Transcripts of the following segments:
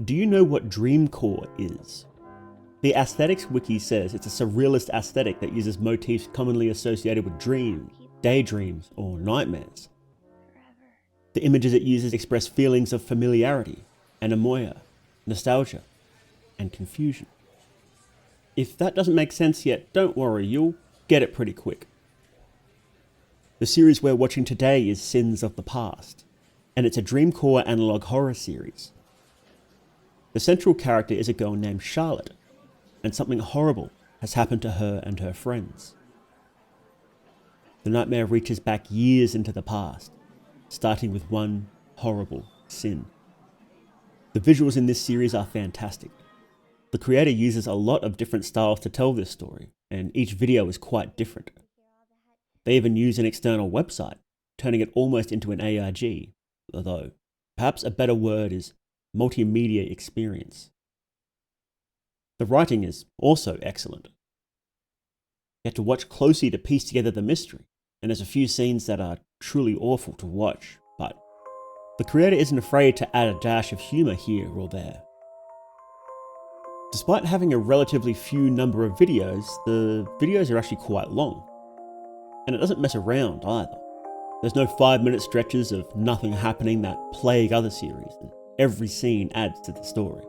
Do you know what dreamcore is? The Aesthetics Wiki says it's a surrealist aesthetic that uses motifs commonly associated with dreams, daydreams, or nightmares. The images it uses express feelings of familiarity, anemoia, nostalgia, and confusion. If that doesn't make sense yet, don't worry, you'll get it pretty quick. The series we're watching today is Sins of the Past, and it's a dreamcore analog horror series. The central character is a girl named Charlotte, and something horrible has happened to her and her friends. The nightmare reaches back years into the past, starting with one horrible sin. The visuals in this series are fantastic. The creator uses a lot of different styles to tell this story, and each video is quite different. They even use an external website, turning it almost into an ARG, although perhaps a better word is multimedia experience. The writing is also excellent. You have to watch closely to piece together the mystery, and there's a few scenes that are truly awful to watch, but the creator isn't afraid to add a dash of humour here or there. Despite having a relatively few number of videos, the videos are actually quite long. And it doesn't mess around either. There's no 5-minute stretches of nothing happening that plague other series, and every scene adds to the story.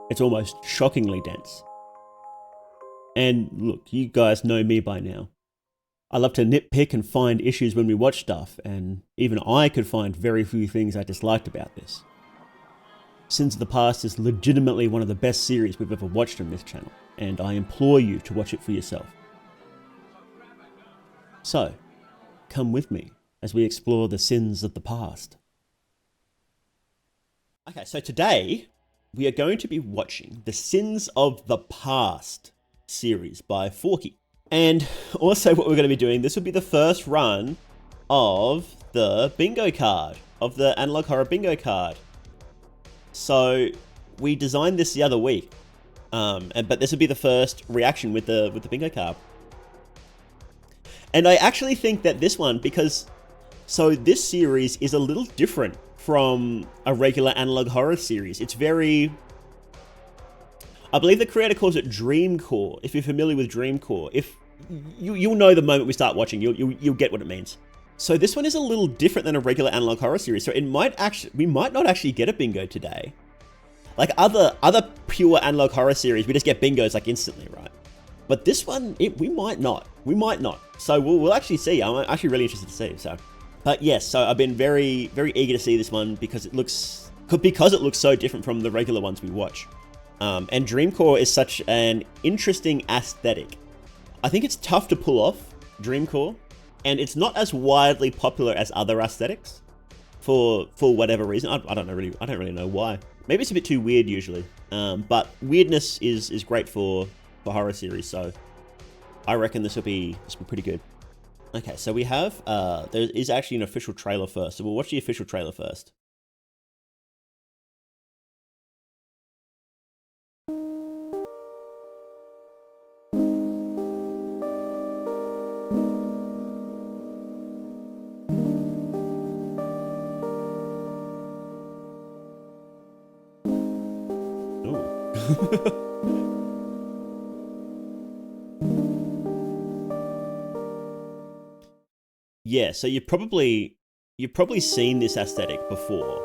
It's almost shockingly dense. And look, you guys know me by now. I love to nitpick and find issues when we watch stuff, and even I could find very few things I disliked about this. Sins of the Past is legitimately one of the best series we've ever watched on this channel, and I implore you to watch it for yourself. So, come with me as we explore the sins of the past. Okay, so today we are going to be watching the Sins of the Past series by Forky. And also what we're going to be doing, this will be the first run of the bingo card, of the Analog Horror bingo card. So we designed this the other week, but this will be the first reaction with the bingo card. And I actually think that this one, so this series is a little different from a regular analog horror series. It's very, I believe the creator calls it dreamcore. If you're familiar with dreamcore, if you'll know the moment we start watching, you'll get what it means. So this one is a little different than a regular analog horror series. So we might not actually get a bingo today. Like other pure analog horror series, we just get bingos like instantly, right? But this one, we might not. We might not. So we'll actually see. I'm actually really interested to see. So, but yes, so I've been very, very eager to see this one because it looks so different from the regular ones we watch. And dreamcore is such an interesting aesthetic. I think it's tough to pull off dreamcore, and it's not as widely popular as other aesthetics for whatever reason. I don't really know why. Maybe it's a bit too weird usually. But weirdness is great for horror series, so I reckon this will be pretty good. Okay, so we have there is actually an official trailer first, so we'll watch the official trailer first. Ooh. Yeah, so you've probably seen this aesthetic before.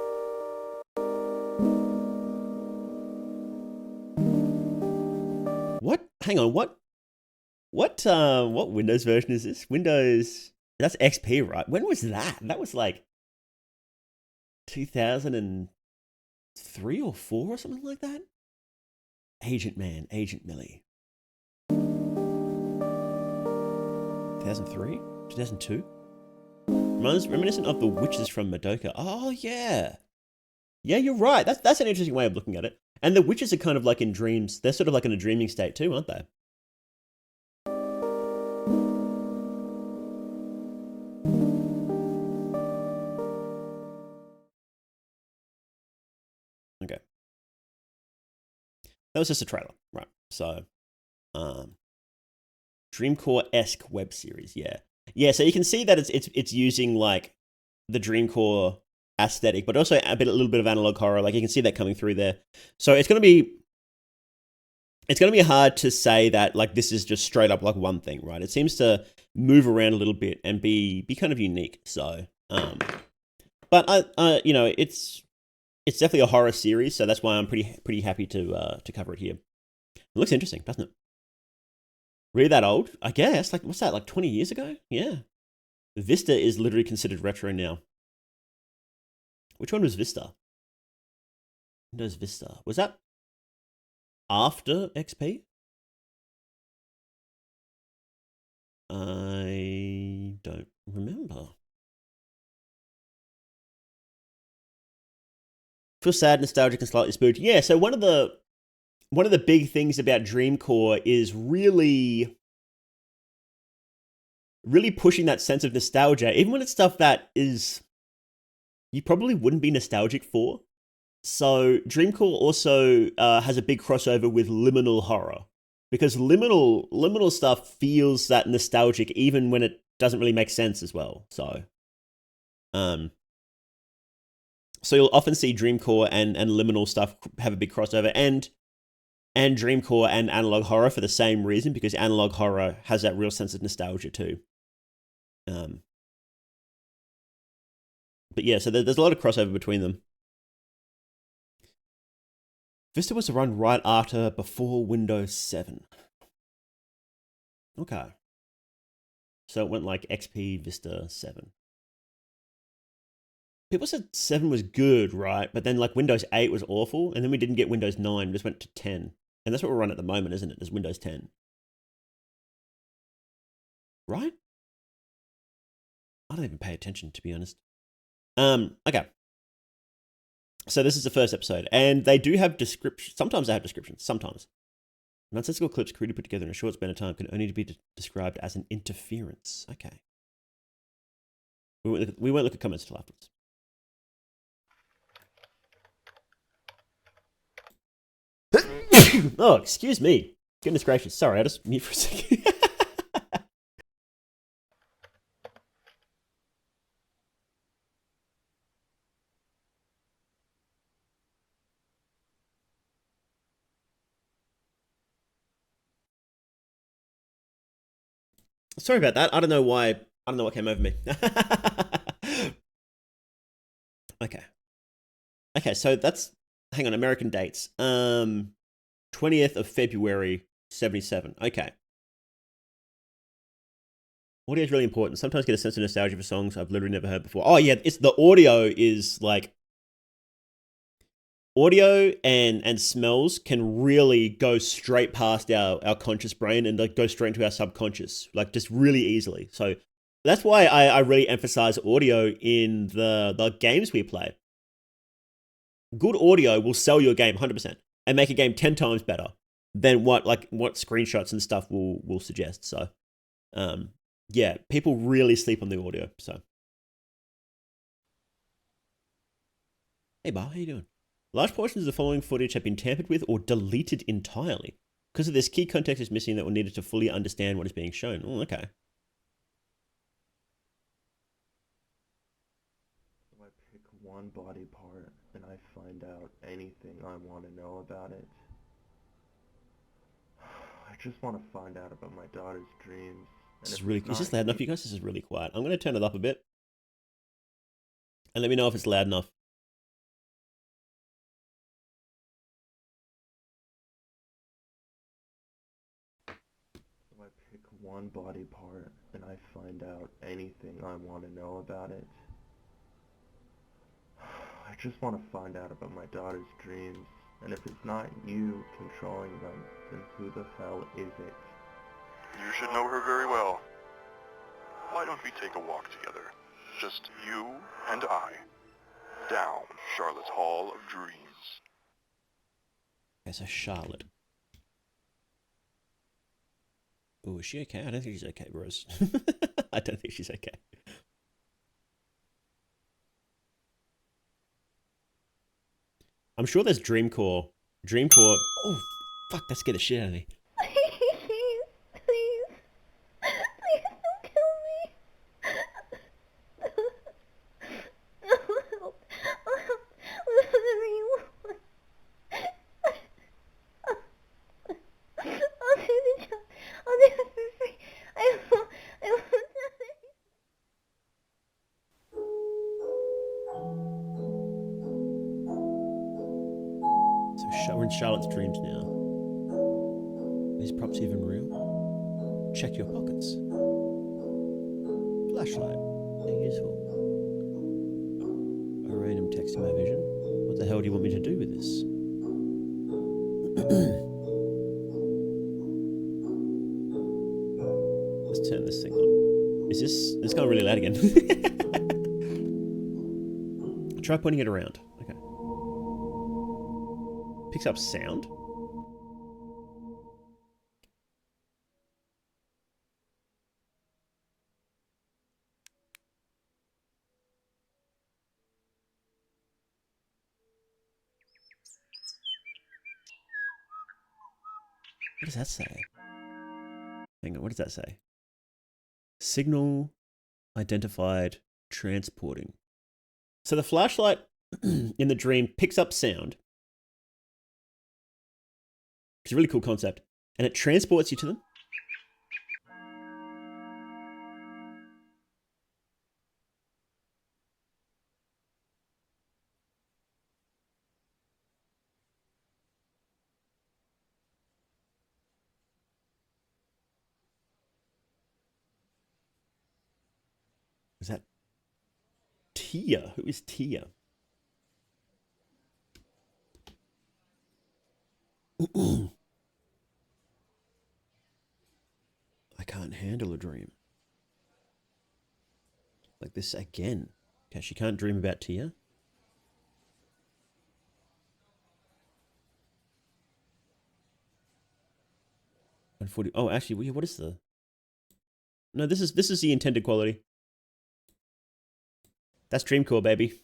What? Hang on, what Windows version is this? Windows, that's XP, right? When was that? That was like 2003 or 4 or something like that? Agent Man, Agent Millie. 2003? 2002? Reminiscent of the witches from Madoka. Oh yeah. Yeah, you're right. That's an interesting way of looking at it. And the witches are kind of like in dreams. They're sort of like in a dreaming state too, aren't they? Okay. That was just a trailer, right? So, Dreamcore-esque web series, yeah. Yeah, so you can see that it's using like the Dreamcore aesthetic, but also a little bit of analog horror. Like you can see that coming through there. So it's gonna be hard to say that like this is just straight up like one thing, right? It seems to move around a little bit and be kind of unique. So, but I you know, it's definitely a horror series, so that's why I'm pretty happy to cover it here. It looks interesting, doesn't it? Really that old? I guess. Like what's that? Like 20 years ago? Yeah. Vista is literally considered retro now. Which one was Vista? Windows Vista. Was that after XP? I don't remember. Feel sad, nostalgic, and slightly spooked. Yeah, so one of the big things about Dreamcore is really pushing that sense of nostalgia, even when it's stuff that is you probably wouldn't be nostalgic for. So Dreamcore also has a big crossover with liminal horror, because liminal stuff feels that nostalgic even when it doesn't really make sense as well. So you'll often see Dreamcore and liminal stuff have a big crossover, and Dreamcore and analog horror for the same reason, because analog horror has that real sense of nostalgia too. But yeah, so there's a lot of crossover between them. Vista was run right after, before Windows 7. Okay. So it went like XP, Vista, 7. People said 7 was good, right? But then like Windows 8 was awful, and then we didn't get Windows 9, we just went to 10. And that's what we're running at the moment, isn't it? Is Windows 10. Right? I don't even pay attention, to be honest. Okay. So this is the first episode, and they do have descriptions. Sometimes they have descriptions. Sometimes. Nonsensical clips crudely put together in a short span of time can only be described as an interference. Okay. We won't look at comments until afterwards. Oh, excuse me. Goodness gracious. Sorry, I just mute for a second. Sorry about that. I don't know why. I don't know what came over me. Okay. Okay, so that's, hang on, American dates. 20th of February, 77. Okay. Audio is really important. Sometimes get a sense of nostalgia for songs I've literally never heard before. Oh yeah, it's the audio is like, audio and smells can really go straight past our conscious brain and like go straight into our subconscious, like just really easily. So that's why I really emphasize audio in the games we play. Good audio will sell your game 100% and make a game 10 times better than what screenshots and stuff will suggest. So yeah, people really sleep on the audio. So hey Bar, how you doing? Large portions of the following footage have been tampered with or deleted entirely. Because of this, key context is missing that we needed to fully understand what is being shown. Oh, okay. I pick one body part and I find out anything I want to know about it. I just want to find out about my daughter's dreams. This is really, is this loud enough for you guys? This is really quiet. I'm going to turn it up a bit. And let me know if it's loud enough. I pick one body part and I find out anything I want to know about it. I just want to find out about my daughter's dreams. And if it's not you controlling them, then who the hell is it? You should know her very well. Why don't we take a walk together? Just you and I. Down Charlotte's Hall of Dreams. Okay, so Charlotte. Oh, is she okay? I don't think she's okay, Rose. I don't think she's okay. I'm sure there's Dreamcore. Oh, fuck, that scared the shit out of me. Please don't kill me. Help. We're in Charlotte's dreams now. Are these props even real? Check your pockets. Flashlight. They're useful. A random text in my vision. What the hell do you want me to do with this? Let's turn this thing on. Is this... It's going really loud again. Try pointing it around. Okay. Picks up sound. What does that say? Hang on, what does that say? Signal identified transporting. So the flashlight in the dream picks up sound. It's a really cool concept. And it transports you to them. Is that Tia? Who is Tia? I can't handle a dream. Like this again. Okay, she can't dream about Tia. Oh, actually, what is the... No, this is the intended quality. That's Dreamcore, baby.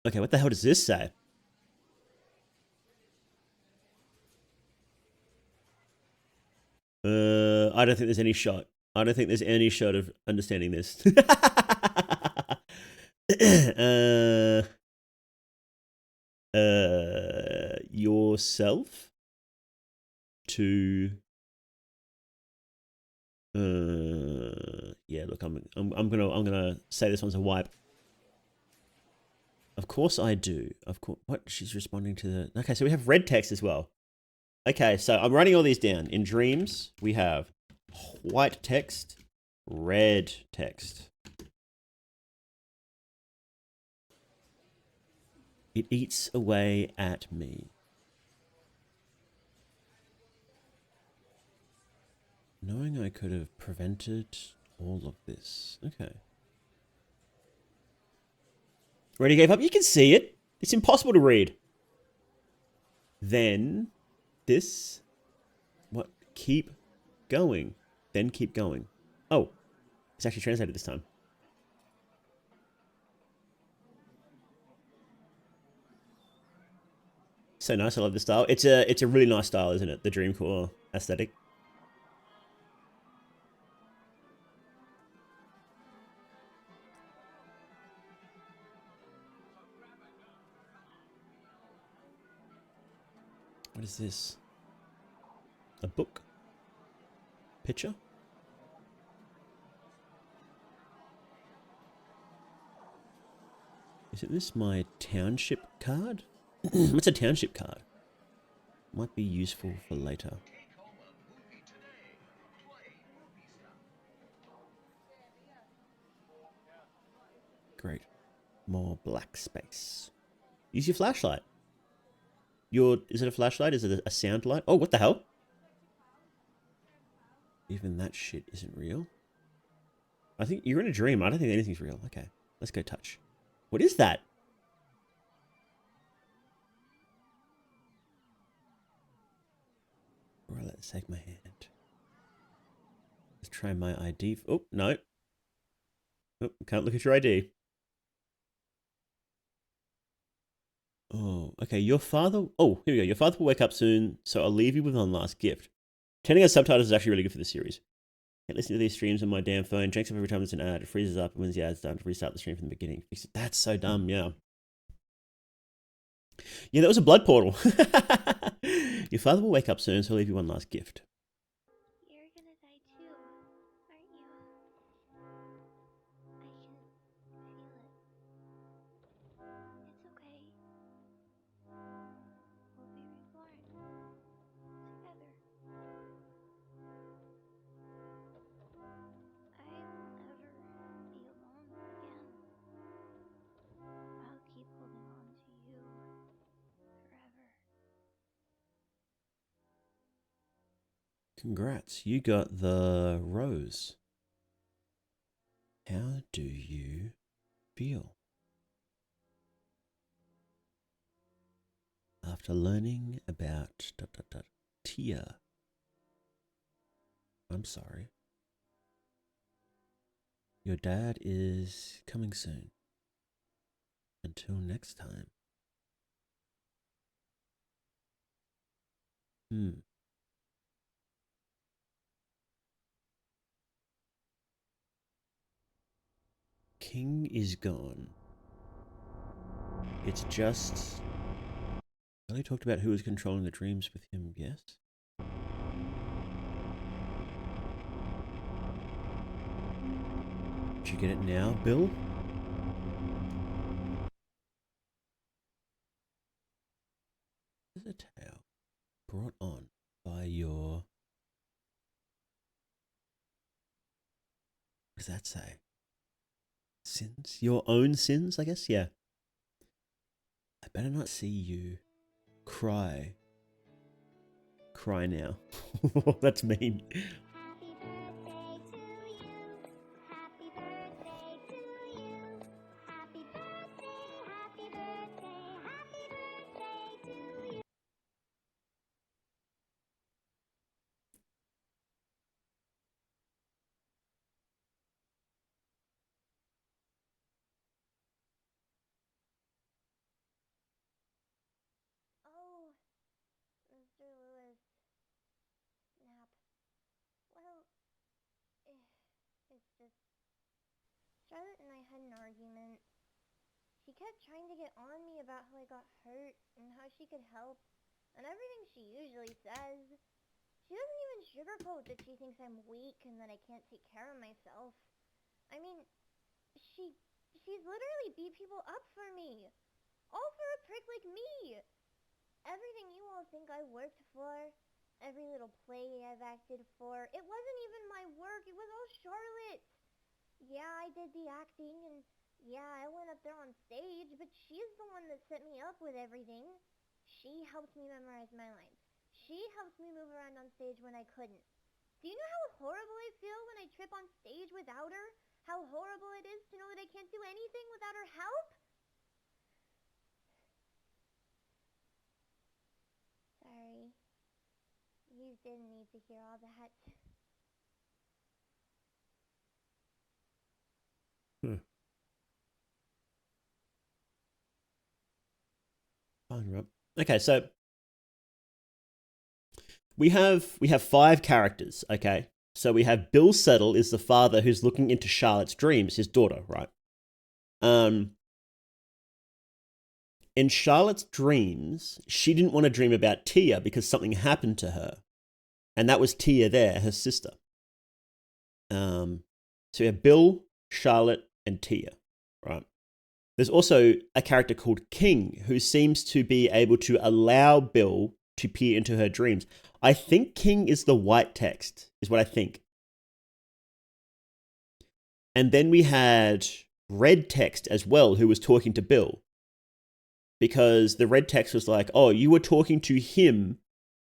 Okay, what the hell does this say? I don't think there's any shot. I don't think there's any shot of understanding this. Yourself to yeah, look, I'm gonna say this one's a wipe. Of course I do. Of course. What? She's responding to the... Okay, so we have red text as well. Okay, so I'm writing all these down. In dreams, we have white text, red text. It eats away at me. Knowing I could have prevented all of this. Okay. Already gave up? You can see it. It's impossible to read. Then this... What? Keep going. Then keep going. Oh. It's actually translated this time. So nice. I love the style. It's a really nice style, isn't it? The Dreamcore aesthetic. What is this? A book? Picture? Isn't this my township card? What's a township card? Might be useful for later. Great. More black space. Use your flashlight. Is it a flashlight? Is it a sound light? Oh, what the hell? Even that shit isn't real. I think you're in a dream. I don't think anything's real. Okay, let's go touch. What is that? Right, let's take my hand. Let's try my ID. Oh, no. Oh, can't look at your ID. Oh, okay. Your father... Oh, here we go. Your father will wake up soon, so I'll leave you with one last gift. Turning on subtitles is actually really good for this series. Can't listen to these streams on my damn phone. Drinks up every time there's an ad. It freezes up, and when the ad's done, to restart the stream from the beginning. That's so dumb, yeah. Yeah, that was a blood portal. Your father will wake up soon, so I'll leave you one last gift. You're gonna die too, aren't you? I can feel Congrats, you got the rose. How do you feel after learning about Tia? I'm sorry. Your dad is coming soon. Until next time. King is gone. It's just... Ellie talked about who was controlling the dreams with him, yes? Did you get it now, Bill? This is a tale brought on by your... What does that say? Sins? Your own sins, I guess? Yeah. I better not see you cry. Cry now. That's mean. Oh, Mr. Lewis. Nap. Well, it's just... Charlotte and I had an argument. She kept trying to get on me about how I got hurt and how she could help, and everything she usually says. She doesn't even sugarcoat that she thinks I'm weak and that I can't take care of myself. I mean, she's literally beat people up for me. All for a prick like me. Everything you all think I worked for, every little play I've acted for, it wasn't even my work, it was all Charlotte. Yeah, I did the acting, and yeah, I went up there on stage, but she's the one that set me up with everything. She helped me memorize my lines. She helped me move around on stage when I couldn't. Do you know how horrible I feel when I trip on stage without her? How horrible it is to know that I can't do anything without her help? Sorry. You didn't need to hear all that. Fine, Rob. Okay, so we have 5 characters, okay? So we have Bill Settle is the father who's looking into Charlotte's dreams, his daughter, right? In Charlotte's dreams, she didn't want to dream about Tia because something happened to her. And that was Tia there, her sister. So we have Bill, Charlotte, and Tia, right? There's also a character called King who seems to be able to allow Bill to peer into her dreams. I think King is the white text, is what I think. And then we had red text as well, who was talking to Bill. Because the red text was like, oh, you were talking to him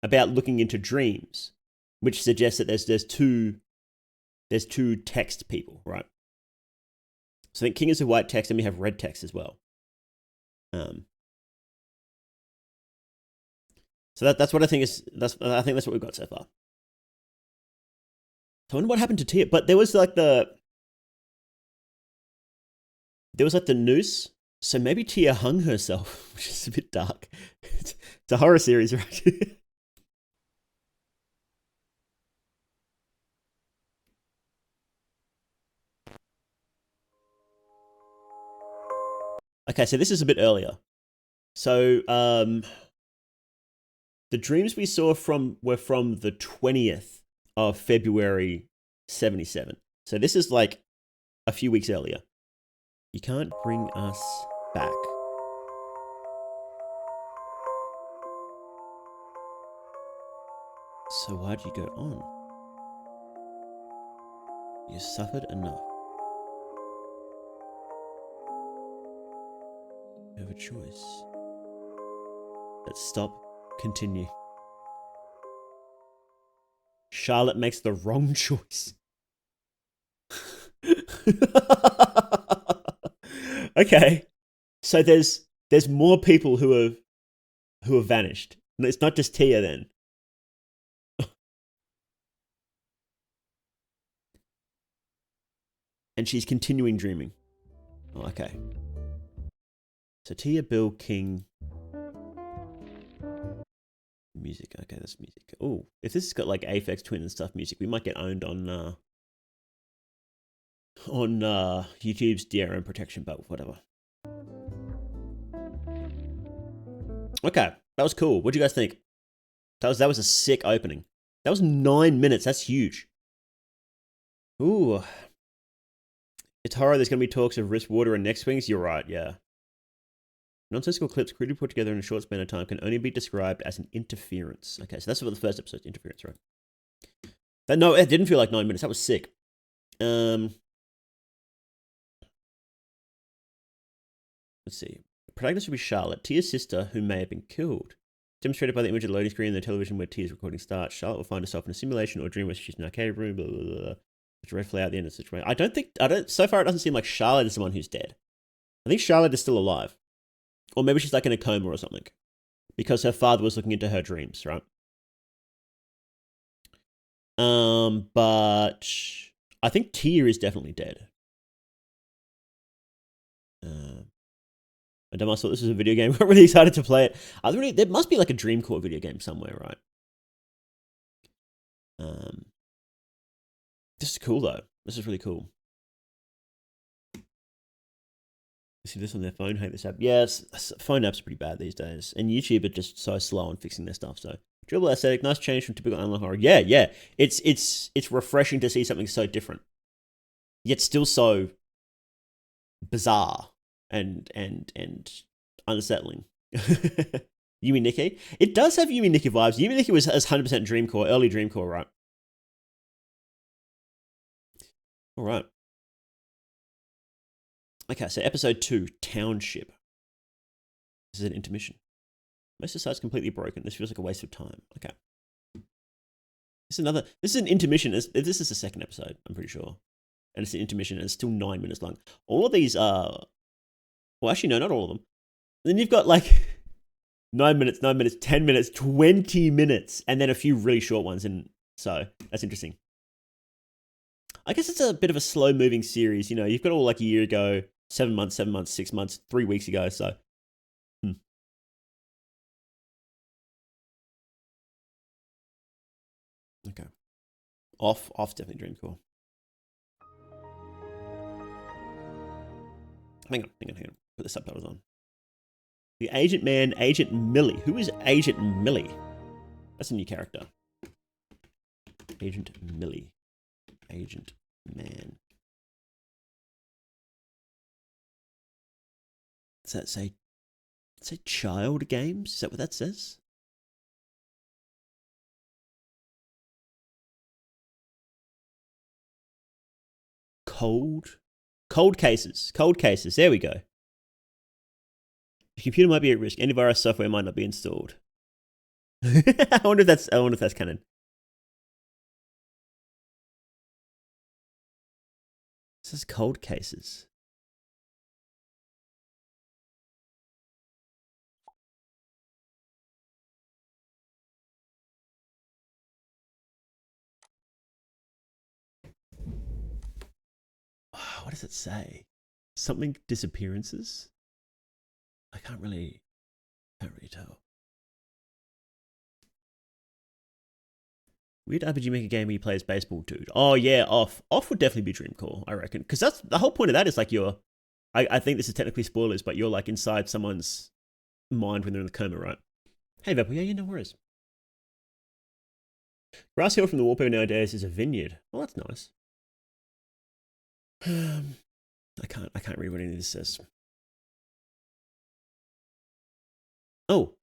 about looking into dreams, which suggests that there's two text people, right? So I think King is the white text, and we have red text as well. So that's what I think is. I think that's what we've got so far. So I wonder what happened to Tia. But there was like the noose. So maybe Tia hung herself, which is a bit dark. It's a horror series, right? Okay, so this is a bit earlier. So the dreams we saw were from the 20th of February 77. So this is like a few weeks earlier. You can't bring us back. So why'd you go on? You suffered enough. You have a choice. Let's stop. Continue. Charlotte makes the wrong choice. Okay. So there's more people who have vanished. It's not just Tia then. And she's continuing dreaming. Oh, okay. So Tia, Bill, King. Music. Okay, that's music. Oh, if this has got like Aphex Twin and stuff music, we might get owned on YouTube's DRM protection, but whatever. Okay, that was cool. What do you guys think? That was a sick opening. That was 9 minutes. That's huge. Ooh. It's horror. There's going to be talks of wrist water and neck swings. You're right, yeah. Nonsensical clips crudely put together in a short span of time can only be described as an interference. Okay, so that's what the first episode's interference, right? No, it didn't feel like 9 minutes. That was sick. Let's see. The protagonist will be Charlotte, Tia's sister, who may have been killed. Demonstrated by the image of the loading screen on the television where Tia's recording starts. Charlotte will find herself in a simulation or dream where she's in an arcade room, blah, blah, blah. There's a red flag at the end of the situation. So far it doesn't seem like Charlotte is the one who's dead. I think Charlotte is still alive. Or maybe she's like in a coma or something. Because her father was looking into her dreams, right? But I think Tia is definitely dead. I thought this was a video game. I'm really excited to play it. There must be like a Dreamcore video game somewhere, right? This is cool though. This is really cool. You see this on their phone, hate this app. Yes, phone apps are pretty bad these days. And YouTube are just so slow on fixing their stuff. So dribble aesthetic, nice change from typical analog horror. Yeah. It's refreshing to see something so different. Yet still so bizarre and unsettling. Yumi Nikki? It does have Yumi Nikki vibes. Yumi Nikki was 100% Dreamcore, early Dreamcore, right? All right. Okay, so episode 2, Township. This is an intermission. Most of the site's completely broken. This feels like a waste of time. Okay. This is an intermission. This is the second episode, I'm pretty sure. And it's an intermission, and it's still 9 minutes long. All of these are... Well, actually, no, not all of them. Then you've got like 9 minutes, 10 minutes, 20 minutes, and then a few really short ones. And so that's interesting. I guess it's a bit of a slow-moving series. You know, you've got all like a year ago, 7 months, 6 months, 3 weeks ago. So, okay. Off, definitely Dreamcore. Hang on. Put the subtitles on. The Agent Man, Agent Millie. Who is Agent Millie? That's a new character. Agent Millie. Agent Man. Does that say child games? Is that what that says? Cold cases. There we go. The computer might be at risk. Antivirus software might not be installed. I wonder if that's canon. This is cold cases. What does it say? Something disappearances? I can't really tell. Weird RPG Maker game where you play as baseball dude. Oh yeah, off would definitely be Dreamcore, I reckon. Because that's the whole point of that is like I think this is technically spoilers, but you're like inside someone's mind when they're in the coma, right? Hey Vapor, yeah, no worries. Grass hill from the wallpaper nowadays is a vineyard. Oh, that's nice. I can't read what any of this says. Oh.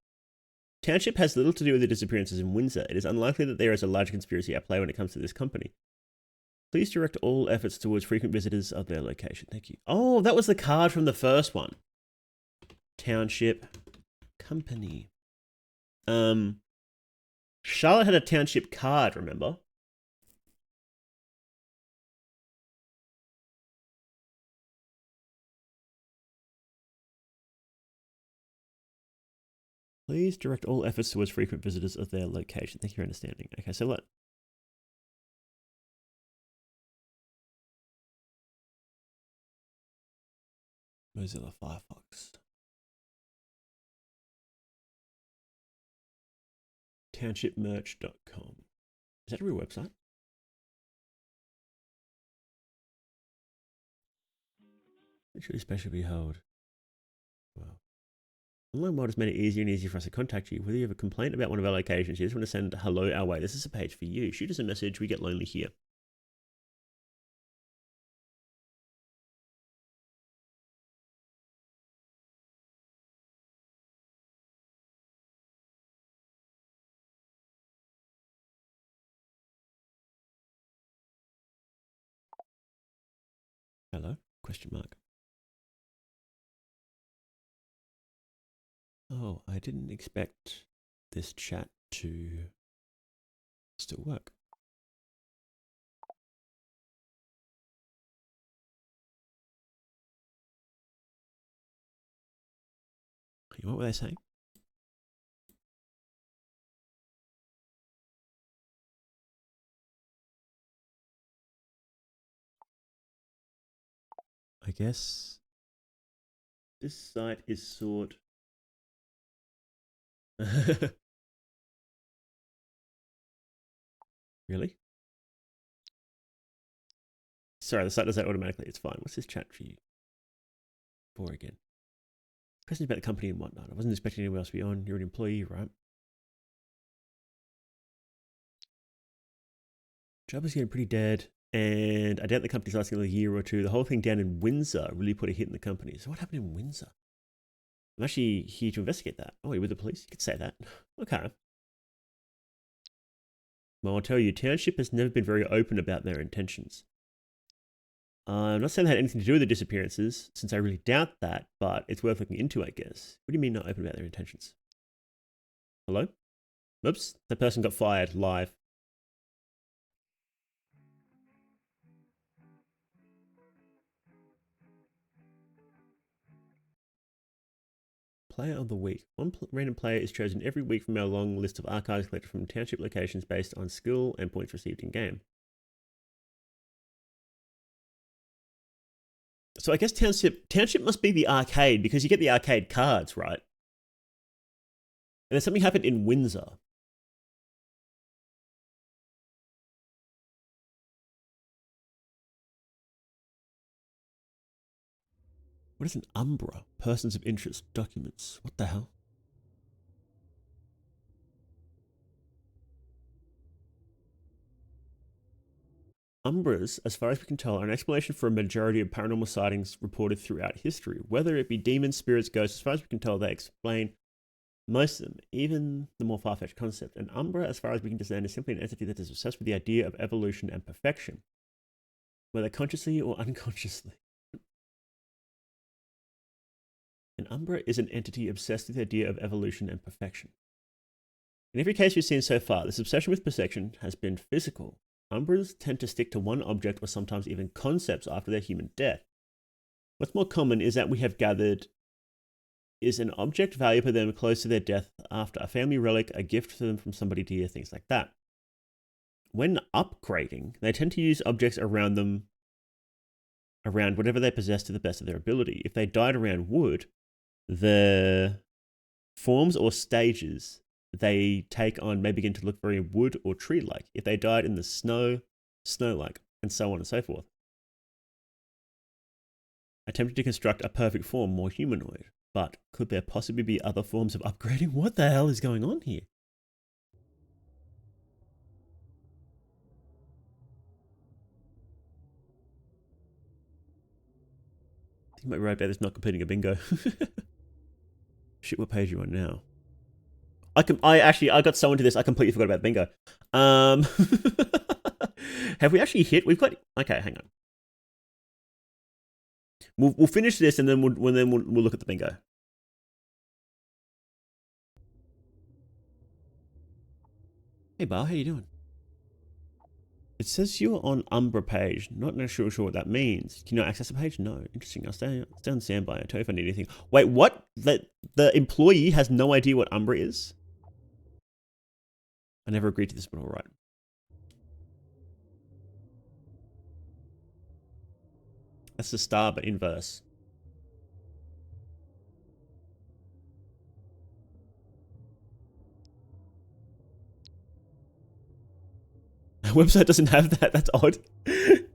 Township has little to do with the disappearances in Windsor. It is unlikely that there is a large conspiracy at play when it comes to this company. Please direct all efforts towards frequent visitors of their location. Thank you. Oh, that was the card from the first one. Township company. Charlotte had a Township card, remember? Please direct all efforts towards frequent visitors of their location. Thank you for understanding. Okay, so what? Mozilla Firefox. Townshipmerch.com. Is that a real website? Should especially be held. Wow. Online world has made it easier and easier for us to contact you. Whether you have a complaint about one of our locations, you just want to send hello our way. This is a page for you. Shoot us a message. We get lonely here. Hello? Question mark. Oh, I didn't expect this chat to still work. What were they saying? I guess this site is sort. Really? Sorry, the site does that automatically. It's fine. What's this chat for you? For again. Questions about the company and whatnot. I wasn't expecting anyone else to be on. You're an employee, right? Job is getting pretty dead, and I doubt the company's lasting a year or two. The whole thing down in Windsor really put a hit in the company. So what happened in Windsor? I'm actually here to investigate that. Oh, you're with the police? You could say that. Okay. Well, I'll tell you, Township has never been very open about their intentions. I'm not saying they had anything to do with the disappearances, since I really doubt that, but it's worth looking into, I guess. What do you mean not open about their intentions? Hello? Oops, that person got fired live. Player of the week. One random player is chosen every week from our long list of archives collected from Township locations based on skill and points received in game. So I guess Township must be the arcade, because you get the arcade cards, right? And then something happened in Windsor. What is an Umbra? Persons of interest, documents. What the hell? Umbras, as far as we can tell, are an explanation for a majority of paranormal sightings reported throughout history. Whether it be demons, spirits, ghosts, as far as we can tell, they explain most of them, even the more far-fetched concept. An Umbra, as far as we can discern, is simply an entity that is obsessed with the idea of evolution and perfection, whether consciously or unconsciously. An Umbra is an entity obsessed with the idea of evolution and perfection. In every case we've seen so far, this obsession with perfection has been physical. Umbras tend to stick to one object or sometimes even concepts after their human death. What's more common is that we have gathered is an object valuable to them close to their death after a family relic, a gift to them from somebody dear, things like that. When upgrading, they tend to use objects around them, around whatever they possess to the best of their ability. If they died around wood, the forms or stages they take on may begin to look very wood or tree-like. If they died in the snow, snow-like, and so on and so forth. Attempting to construct a perfect form more humanoid. But could there possibly be other forms of upgrading? What the hell is going on here? I think my right bed is not completing a bingo. Shit, what page are you on now? I got someone to this. I completely forgot about bingo. Have we actually hit? We've got. Okay, hang on. We'll finish this and then we'll look at the bingo. Hey, Bar, how you doing? It says you're on Umbra page. Not necessarily sure what that means. Can you not access the page? No. Interesting. I'll stay on standby. I'll tell you if I need anything. Wait, what? The employee has no idea what Umbra is? I never agreed to this, but all right. That's the star, but inverse. Our website doesn't have that. That's odd. Can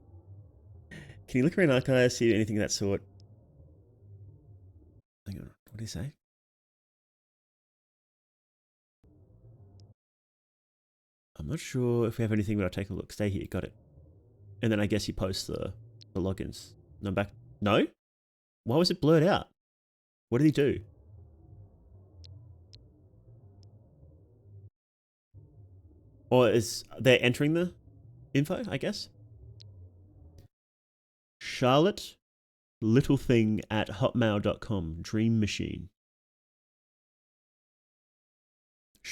you look around archives, see anything of that sort? Hang on. What did he say? I'm not sure if we have anything, but I'll take a look. Stay here. Got it. And then I guess he posts the logins. No, I'm back. No? Why was it blurred out? What did he do? Or is they're entering the info, I guess? Charlotte Littlething at hotmail.com. Dream Machine.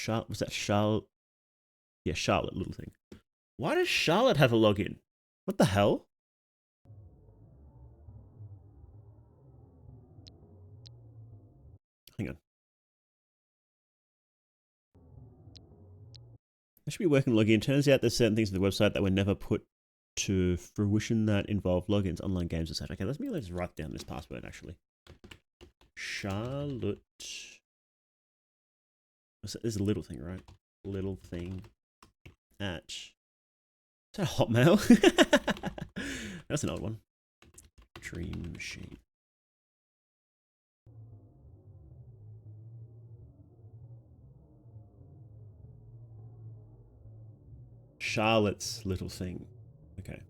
Was that Charlotte? Yeah, Charlotte Littlething. Why does Charlotte have a login? What the hell? Hang on. I should be working login. Turns out there's certain things on the website that were never put to fruition that involve logins, online games, etc. Okay, let's write down this password actually. Charlotte. There's a little thing, right? Little thing at. Is that Hotmail? That's an old one. Dream Machine. Charlotte's little thing. Okay.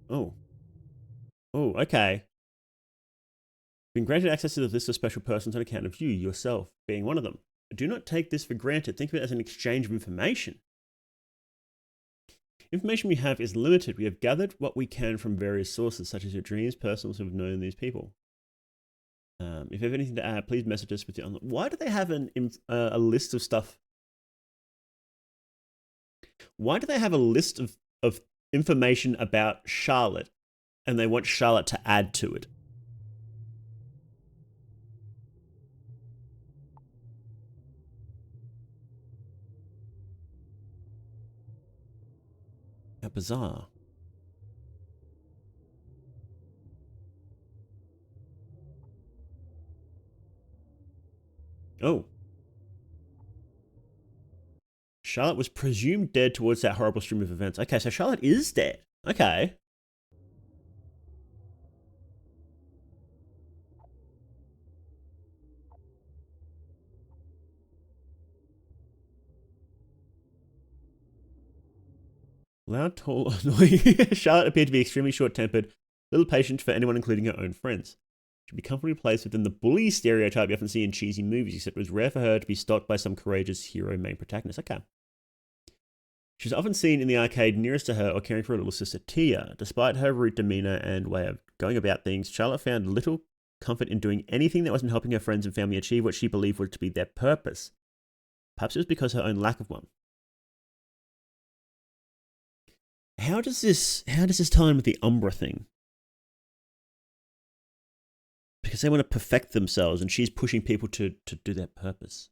Oh. Oh, okay. Been granted access to the list of special persons on account of you, yourself, being one of them. Do not take this for granted. Think of it as an exchange of information. Information we have is limited. We have gathered what we can from various sources, such as your dreams, personals who have known these people. If you have anything to add, please message us with your. Why do they have a list of stuff? Why do they have a list of information about Charlotte, and they want Charlotte to add to it? How bizarre. Oh. Charlotte was presumed dead towards that horrible stream of events. Okay, so Charlotte is dead. Okay. Loud, tall, annoying. Charlotte appeared to be extremely short-tempered, little patient for anyone, including her own friends. She'd be comfortably placed within the bully stereotype you often see in cheesy movies, except it was rare for her to be stalked by some courageous hero main protagonist. Okay. She was often seen in the arcade nearest to her or caring for her little sister Tia. Despite her rude demeanor and way of going about things, Charlotte found little comfort in doing anything that wasn't helping her friends and family achieve what she believed was to be their purpose. Perhaps it was because of her own lack of one. How does this tie in with the Umbra thing? Because they want to perfect themselves and she's pushing people to do their purpose.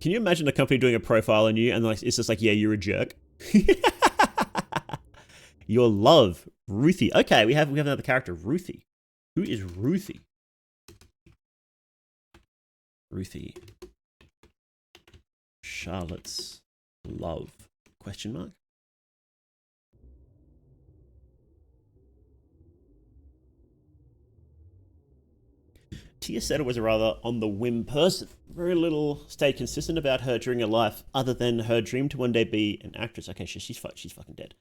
Can you imagine a company doing a profile on you and like it's just like, yeah, you're a jerk. Your love, Ruthie. Okay, we have another character, Ruthie. Who is Ruthie? Ruthie. Charlotte's love? Question mark. Tia Seta was a rather on the whim person. Very little stayed consistent about her during her life, other than her dream to one day be an actress. Okay, she's fucking dead.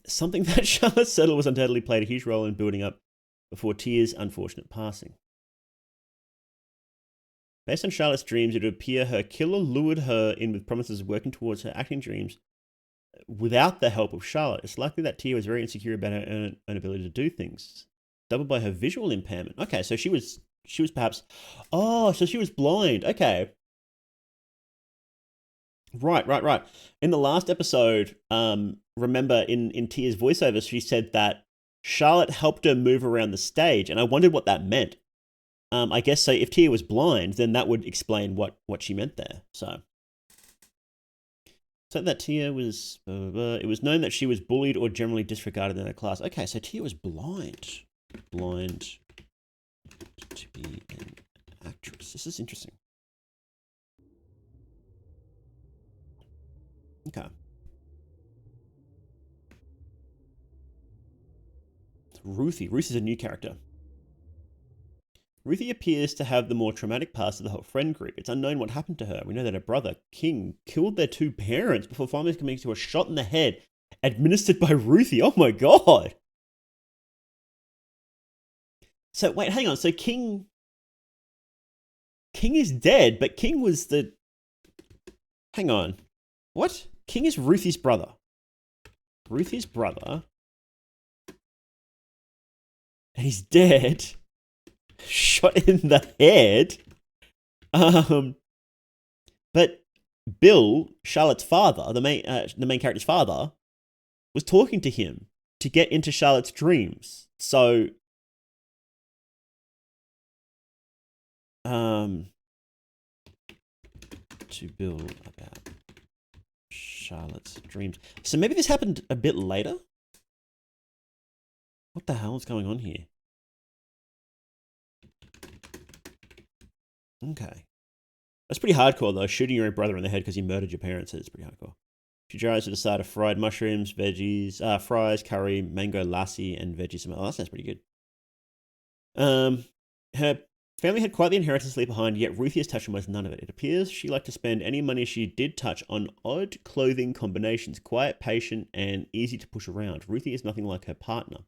Something that Charlotte Settle was undoubtedly played a huge role in building up before Tia's unfortunate passing. Based on Charlotte's dreams, it would appear her killer lured her in with promises of working towards her acting dreams without the help of Charlotte. It's likely that Tia was very insecure about her own ability to do things, doubled by her visual impairment. Okay, so she was perhaps, oh, so she was blind. Okay. Right. In the last episode, remember in Tia's voiceover, she said that Charlotte helped her move around the stage, and I wondered what that meant. I guess so. If Tia was blind, then that would explain what she meant there. So that Tia was, it was known that she was bullied or generally disregarded in her class. Okay, so Tia was blind to be an actress. This is interesting. Okay. Ruthie. Ruthie's a new character. Ruthie appears to have the more traumatic past of the whole friend group. It's unknown what happened to her. We know that her brother, King, killed their two parents before finally coming to a shot in the head administered by Ruthie. Oh my god! So, wait, hang on. So King is dead, but King was the... Hang on. What? King is Ruthie's brother. Ruthie's brother. And he's dead. Shot in the head. But Bill, Charlotte's father, the main character's father, was talking to him to get into Charlotte's dreams. So, to Bill about Charlotte's dreams. So maybe this happened a bit later? What the hell is going on here? Okay. That's pretty hardcore, though. Shooting your own brother in the head because he murdered your parents is pretty hardcore. She drives to the side of fried mushrooms, veggies, fries, curry, mango lassi, and veggies. Oh, that sounds pretty good. Her family had quite the inheritance to leave behind, yet Ruthie has touched almost none of it. It appears she liked to spend any money she did touch on odd clothing combinations, quiet, patient, and easy to push around. Ruthie is nothing like her partner.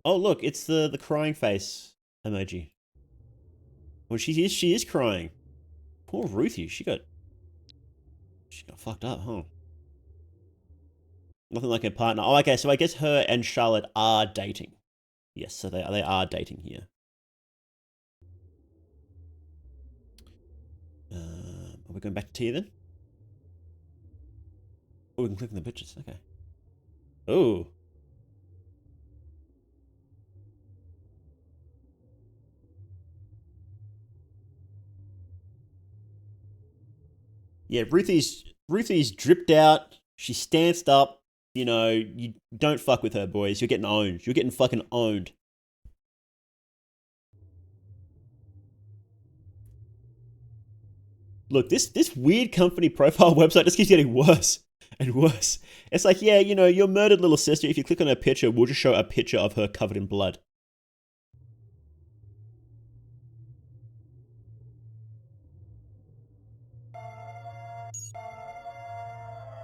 Oh, look, it's the crying face emoji. Well, she is crying. Poor Ruthie, she got fucked up, huh? Nothing like her partner. Oh, okay, so I guess her and Charlotte are dating. Yes, so they are dating here. Are we going back to Tia then? Oh, we can click on the pictures. Okay. Oh. Yeah, Ruthie's dripped out. She's stanced up. You know, you don't fuck with her, boys. You're getting owned. You're getting fucking owned. Look, this weird company profile website just keeps getting worse and worse. It's like, yeah, you know, your murdered little sister, if you click on her picture, we'll just show a picture of her covered in blood.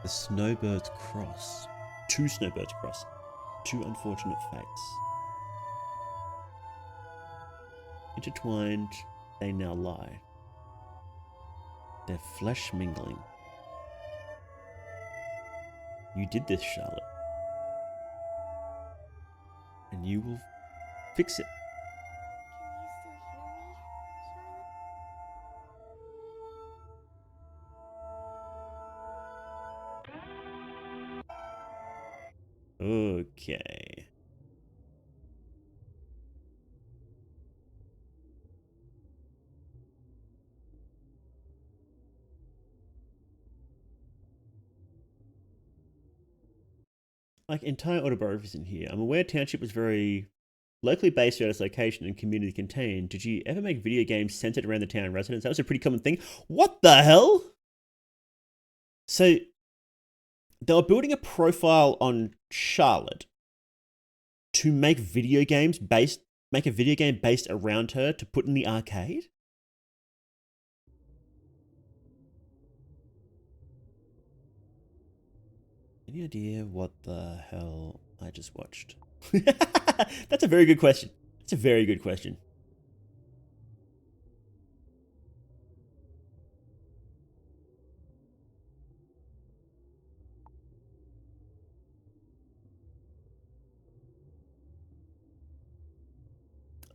The Snowbirds cross. Two snowbirds cross. Two unfortunate fates. Intertwined, they now lie. Their flesh mingling. You did this, Charlotte. And you will fix it. Okay. Like, entire autobiographies in here. I'm aware Township was very locally based around its location and community contained. Did you ever make video games centered around the town residents? That was a pretty common thing. What the hell? So, they were building a profile on Charlotte to make a video game based around her to put in the arcade? Any idea what the hell I just watched? That's a very good question. That's a very good question.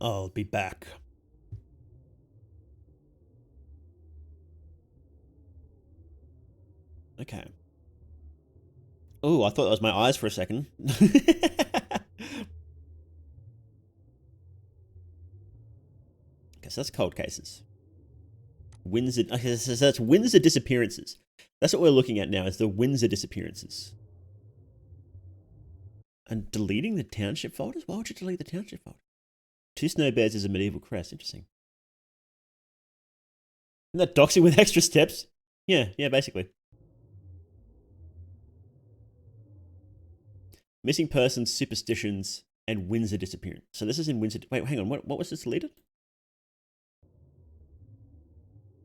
I'll be back. Okay. Oh, I thought that was my eyes for a second. Okay, so that's cold cases. Windsor. Okay, so that's Windsor disappearances. That's what we're looking at now, is the Windsor disappearances. And deleting the township folders? Why would you delete the township folder? 2 snowbears is a medieval crest. Interesting. Isn't that doxing with extra steps? Yeah, basically. Missing persons, superstitions, and Windsor disappearance. So this is in Windsor. Wait, hang on. What was this deleted?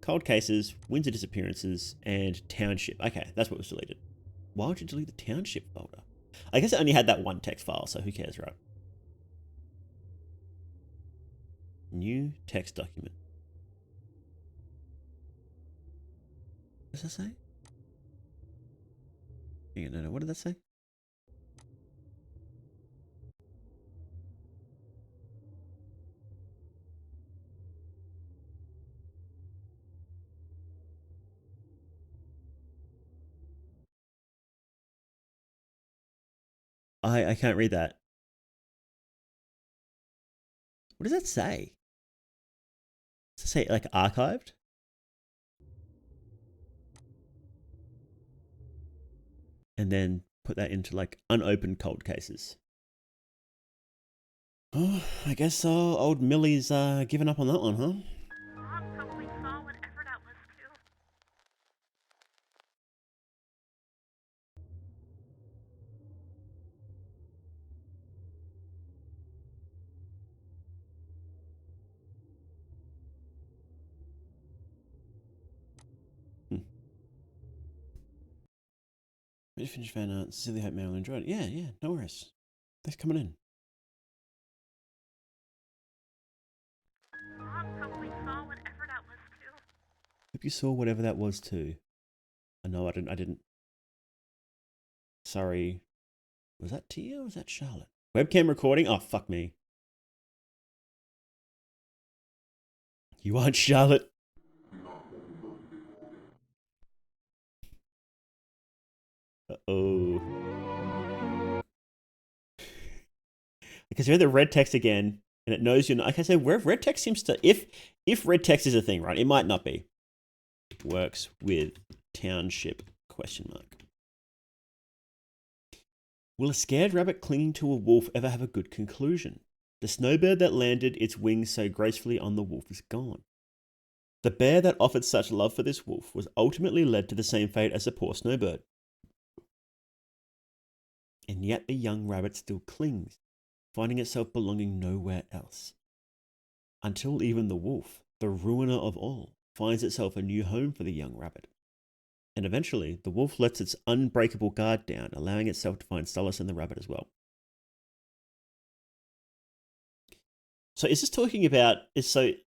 Cold cases, Windsor disappearances, and township. Okay, that's what was deleted. Why would you delete the township folder? I guess it only had that one text file, so who cares, right? New text document. What does that say? No, what did that say? I can't read that. What does that say? Does it say like archived? And then put that into like unopened cold cases. Oh, I guess old Millie's given up on that one, huh? Mom probably saw whatever that was too. We just finished fan art. Sincerely hope Marilyn enjoyed it. Yeah, no worries. Thanks for coming in. Mom probably saw whatever that was too. Hope you saw whatever that was too. No, I didn't. Sorry. Was that Tia or was that Charlotte? Webcam recording? Oh, fuck me. You aren't Charlotte. Uh-oh. Because you have the red text again, and it knows you're not. Like I said, where red text seems to, if red text is a thing, right? It might not be. Works with township ? Will a scared rabbit clinging to a wolf ever have a good conclusion? The snowbird that landed its wings so gracefully on the wolf is gone. The bear that offered such love for this wolf was ultimately led to the same fate as the poor snowbird. And yet the young rabbit still clings, finding itself belonging nowhere else. Until even the wolf, the ruiner of all, finds itself a new home for the young rabbit. And eventually, the wolf lets its unbreakable guard down, allowing itself to find solace in the rabbit as well. So is this talking about,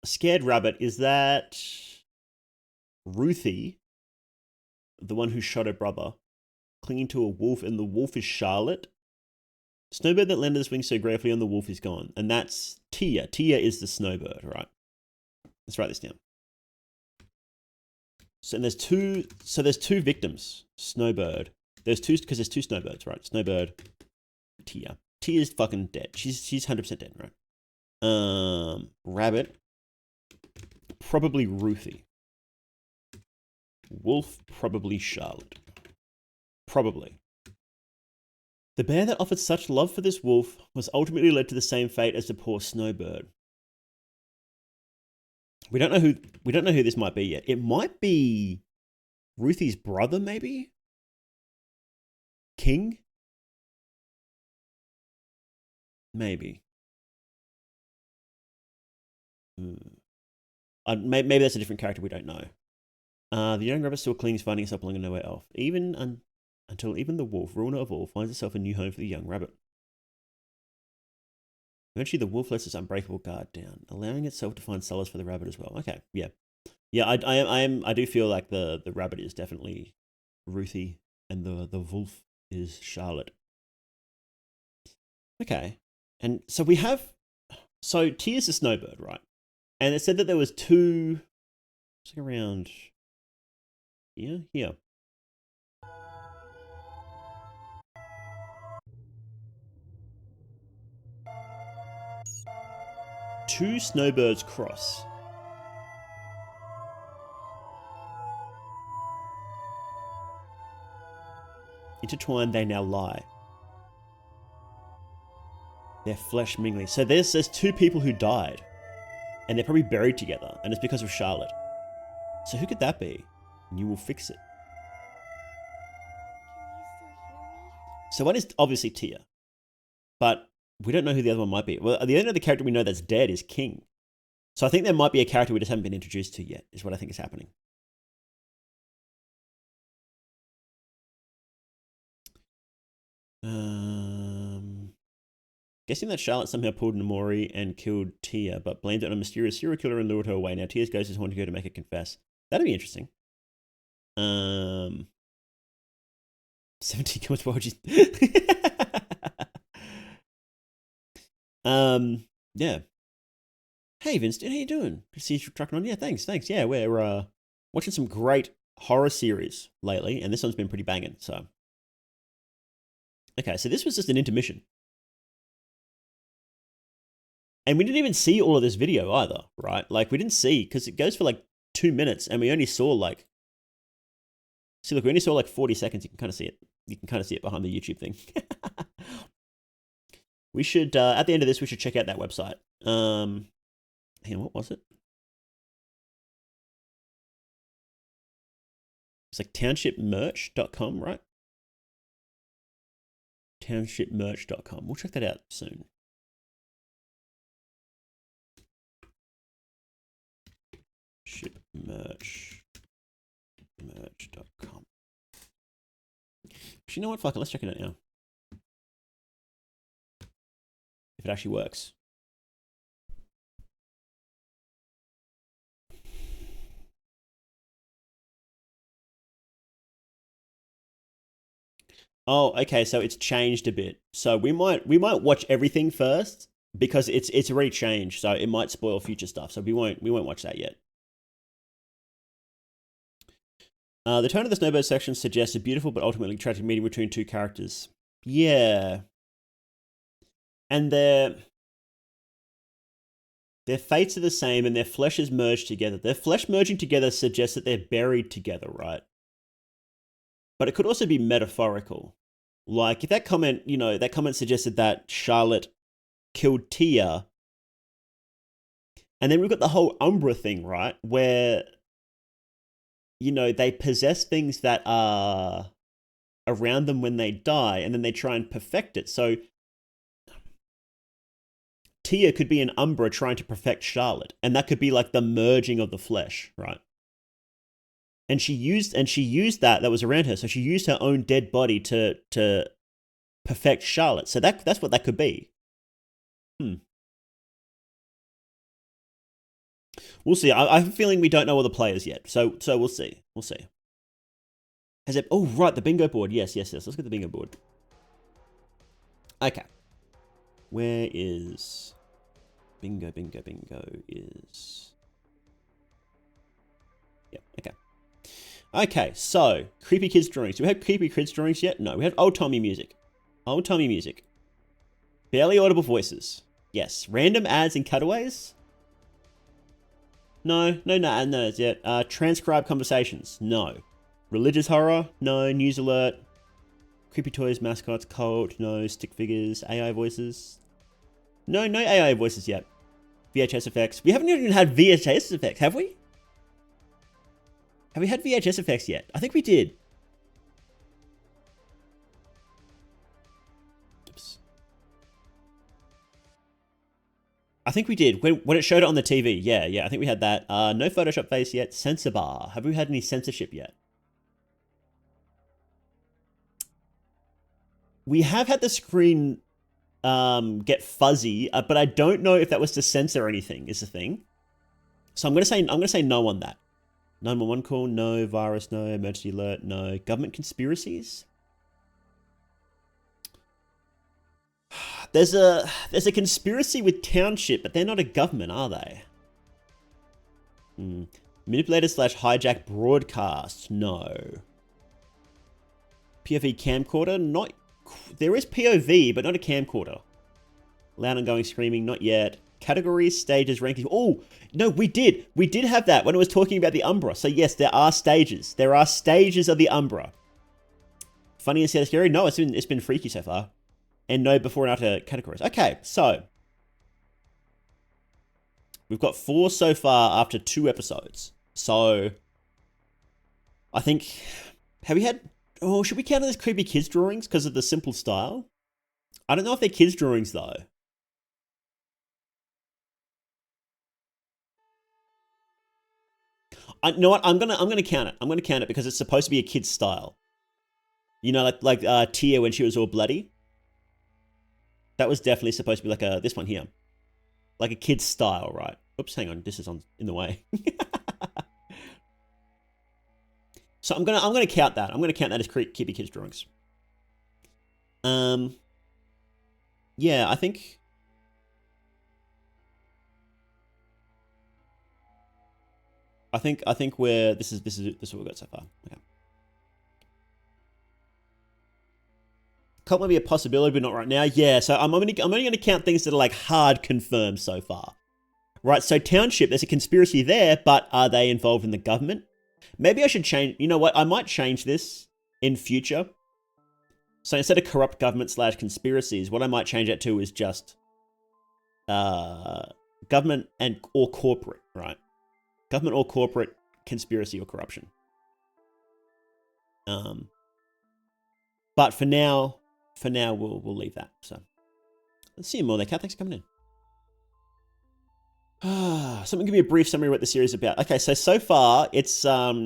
Scared Rabbit, is that Ruthie, the one who shot her brother, clinging to a wolf, and the wolf is Charlotte? Snowbird that landed its wings so gratefully on the wolf is gone. And that's Tia. Tia is the snowbird, right? Let's write this down. So there's two victims. Snowbird. There's two snowbirds, right? Snowbird, Tia. Tia's fucking dead. She's 100% dead, right? Rabbit, probably Ruthie. Wolf, probably Charlotte. Probably. The bear that offered such love for this wolf was ultimately led to the same fate as the poor snowbird. We don't know who this might be yet. It might be Ruthie's brother, maybe? King? Maybe. Maybe that's a different character we don't know. The young rabbit still clings, finding itself belonging nowhere else. Until even the wolf, ruiner of all, finds itself a new home for the young rabbit. Eventually, the wolf lets its unbreakable guard down, allowing itself to find solace for the rabbit as well. Okay, yeah. I do feel like the rabbit is definitely Ruthie, and the wolf is Charlotte. Okay, and so we have So Tia's a snowbird, right? And it said that there was two, it's like around here. Two snowbirds cross. Intertwined they now lie. Their flesh mingling. So there's two people who died. And they're probably buried together. And it's because of Charlotte. So who could that be? And you will fix it. So one is obviously Tia. But we don't know who the other one might be. Well, the only other character we know that's dead is King. So I think there might be a character we just haven't been introduced to yet, is what I think is happening. Guessing that Charlotte somehow pulled Namori and killed Tia, but blamed it on a mysterious serial killer and lured her away. Now Tia's ghost is haunting her to make her confess. That'd be interesting. 17 comments. Why would you? Yeah. Hey Vince, how you doing? Good to see you trucking on. Yeah, thanks. Yeah, we're watching some great horror series lately, and this one's been pretty banging. So, okay, so this was just an intermission. And we didn't even see all of this video either, right? Like, we didn't see, because it goes for like 2 minutes, and we only saw like... See, look, we only saw like 40 seconds. You can kind of see it. You can kind of see it behind the YouTube thing. We should, at the end of this, we should check out that website. Hang on, what was it? It's like townshipmerch.com, right? Townshipmerch.com. We'll check that out soon. Merch.com. You know what? Fuck it. Let's check it out now. If it actually works. Oh, okay. So it's changed a bit. So we might watch everything first because it's already changed. So it might spoil future stuff. So we won't watch that yet. The tone of the Snowbird section suggests a beautiful but ultimately tragic meeting between two characters. Yeah. And their fates are the same and their flesh is merged together. Their flesh merging together suggests that they're buried together, right? But it could also be metaphorical. Like, if that comment, that comment suggested that Charlotte killed Tia. And then we've got the whole Umbra thing, right? Where... they possess things that are around them when they die, and then they try and perfect it. So Tia could be an Umbra trying to perfect Charlotte, and that could be like the merging of the flesh, right? And she used that was around her. So she used her own dead body to perfect Charlotte. So that's what that could be. We'll see. I have a feeling we don't know all the players yet. So we'll see. We'll see. Oh, right. The bingo board. Yes. Let's get the bingo board. Okay. Where is... Bingo is... Yep. Okay. Okay. So, creepy kids drawings. Do we have creepy kids drawings yet? No. We have old-timey music. Barely audible voices. Yes. Random ads and cutaways. No yet. Transcribed conversations. No. Religious horror. No. News alert. Creepy toys, mascots, cult. No. Stick figures. AI voices. No AI voices yet. VHS effects. We haven't even had VHS effects, have we? Have we had VHS effects yet? I think we did. Oops. I think we did. When it showed it on the TV. Yeah. I think we had that. No Photoshop face yet. Censor bar. Have we had any censorship yet? We have had the screen get fuzzy, but I don't know if that was to censor anything, is the thing. So I'm gonna say no on that. 911 call, no. Virus, no. Emergency alert, no. Government conspiracies? There's a conspiracy with Township, but they're not a government, are they? Manipulator / hijack broadcast. No. POV camcorder. Not. There is POV, but not a camcorder. Loud ongoing screaming. Not yet. Categories, stages, rankings. Oh no, we did have that when I was talking about the Umbra. So yes, there are stages. There are stages of the Umbra. Funny and scary. No, it's been freaky so far. And no before and after categories. Okay, so we've got 4 so far after 2 episodes. So I think, have we had, oh, should we count it as creepy kids drawings because of the simple style? I don't know if they're kids drawings though. I know what, I'm gonna count it. I'm gonna count it because it's supposed to be a kid's style. You know, like Tia when she was all bloody. That was definitely supposed to be like this one here. Like a kid's style, right? Oops, hang on, this is in the way. So I'm gonna count that. I'm gonna count that as creepy kids drawings. Yeah, I think we're this is what we've got so far. Okay. Cult might be a possibility, but not right now. Yeah, so I'm only going to count things that are like hard confirmed so far. Right, so Township, there's a conspiracy there, but are they involved in the government? Maybe I should change, you know what, I might change this in future. So instead of corrupt government / conspiracies, what I might change it to is just government or corporate, right? Government or corporate, conspiracy or corruption. But for now we'll leave that. So let's see more there. Kat, thanks for coming in. Someone give me a brief summary of what the series is about. Okay, so far it's not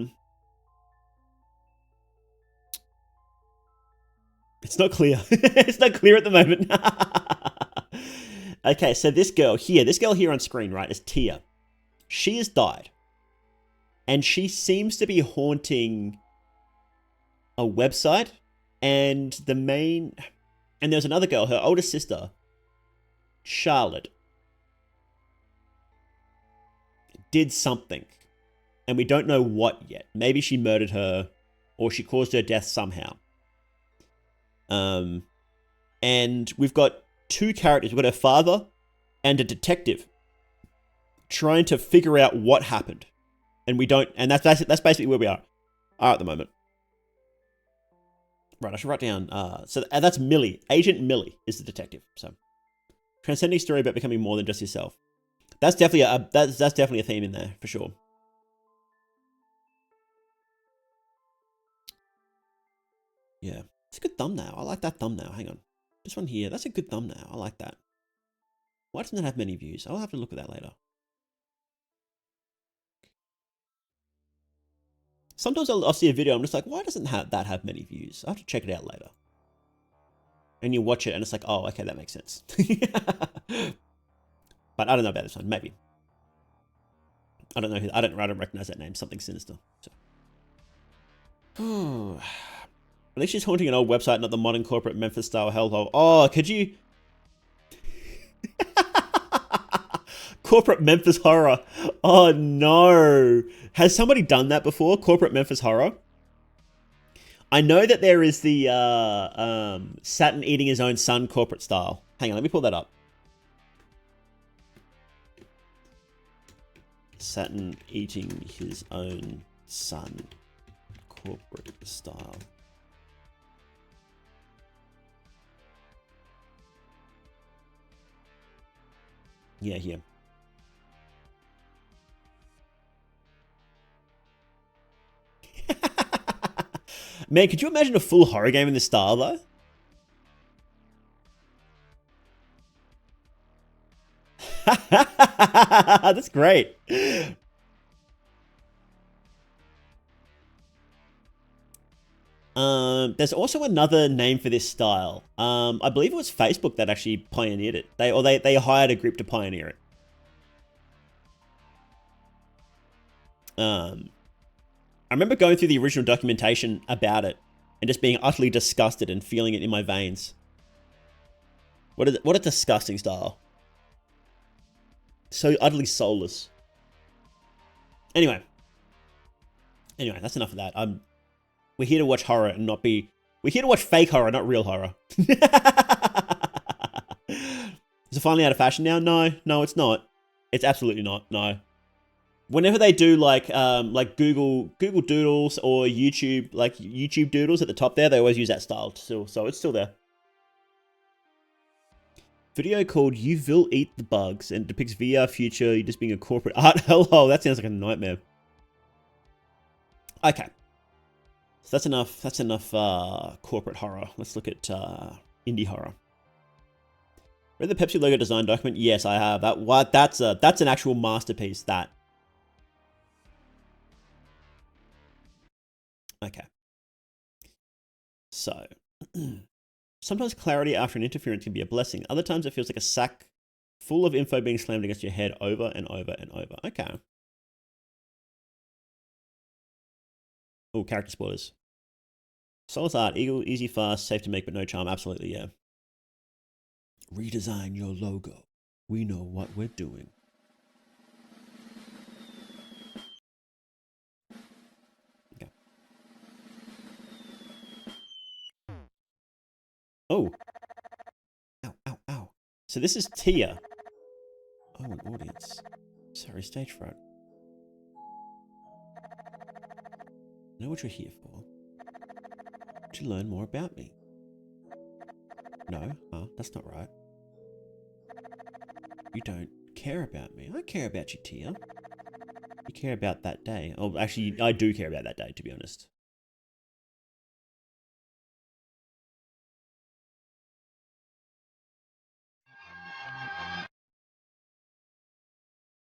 clear. It's not clear at the moment. Okay, so this girl here on screen, right, is Tia. She has died. And she seems to be haunting a website. And there's another girl, her older sister, Charlotte, did something. And we don't know what yet. Maybe she murdered her or she caused her death somehow. And we've got 2 characters. We've got her father and a detective trying to figure out what happened. And that's basically where we are at the moment. Right, I should write down. So that's Millie. Agent Millie is the detective. So, transcending story about becoming more than just yourself. That's definitely that's definitely a theme in there for sure. Yeah, it's a good thumbnail. I like that thumbnail. Hang on, this one here. That's a good thumbnail. I like that. Why doesn't it have many views? I'll have to look at that later. Sometimes I'll see a video, I'm just like, why doesn't that have many views? I'll have to check it out later. And you watch it and it's like, oh, okay, that makes sense. But I don't know about this one, maybe. I don't know, I don't recognize that name, something sinister. So. At least she's haunting an old website, not the modern corporate Memphis style hellhole. Oh, could you? Corporate Memphis horror. Oh no. Has somebody done that before? Corporate Memphis horror? I know that there is the Saturn eating his own son corporate style. Hang on, let me pull that up. Saturn eating his own son corporate style. Yeah, here. Man, could you imagine a full horror game in this style, though? That's great. There's also another name for this style. I believe it was Facebook that actually pioneered it. They hired a group to pioneer it. I remember going through the original documentation about it and just being utterly disgusted and feeling it in my veins. What a disgusting style. So utterly soulless. Anyway, that's enough of that. We're here to watch horror and not be. We're here to watch fake horror, not real horror. Is it finally out of fashion now? No, it's not. It's absolutely not. No. Whenever they do like Google Doodles or YouTube Doodles at the top there, they always use that style still, so it's still there. Video called "You Will Eat the Bugs" and depicts VR future. You just being a corporate art hellhole. That sounds like a nightmare. Okay, so that's enough. That's enough corporate horror. Let's look at indie horror. Read the Pepsi logo design document? Yes, I have. That's an actual masterpiece. That. Okay. So, sometimes clarity after an interference can be a blessing. Other times it feels like a sack full of info being slammed against your head over and over and over. Okay. Oh, character spoilers. Soulless art, easy, fast, safe to make, but no charm. Absolutely, yeah. Redesign your logo. We know what we're doing. Okay. Oh. Ow, ow, ow. So this is Tia. Oh, an audience. Sorry, stage fright. I know what you're here for. To learn more about me. No, that's not right. You don't care about me. I care about you, Tia. You care about that day. Oh, actually, I do care about that day, to be honest.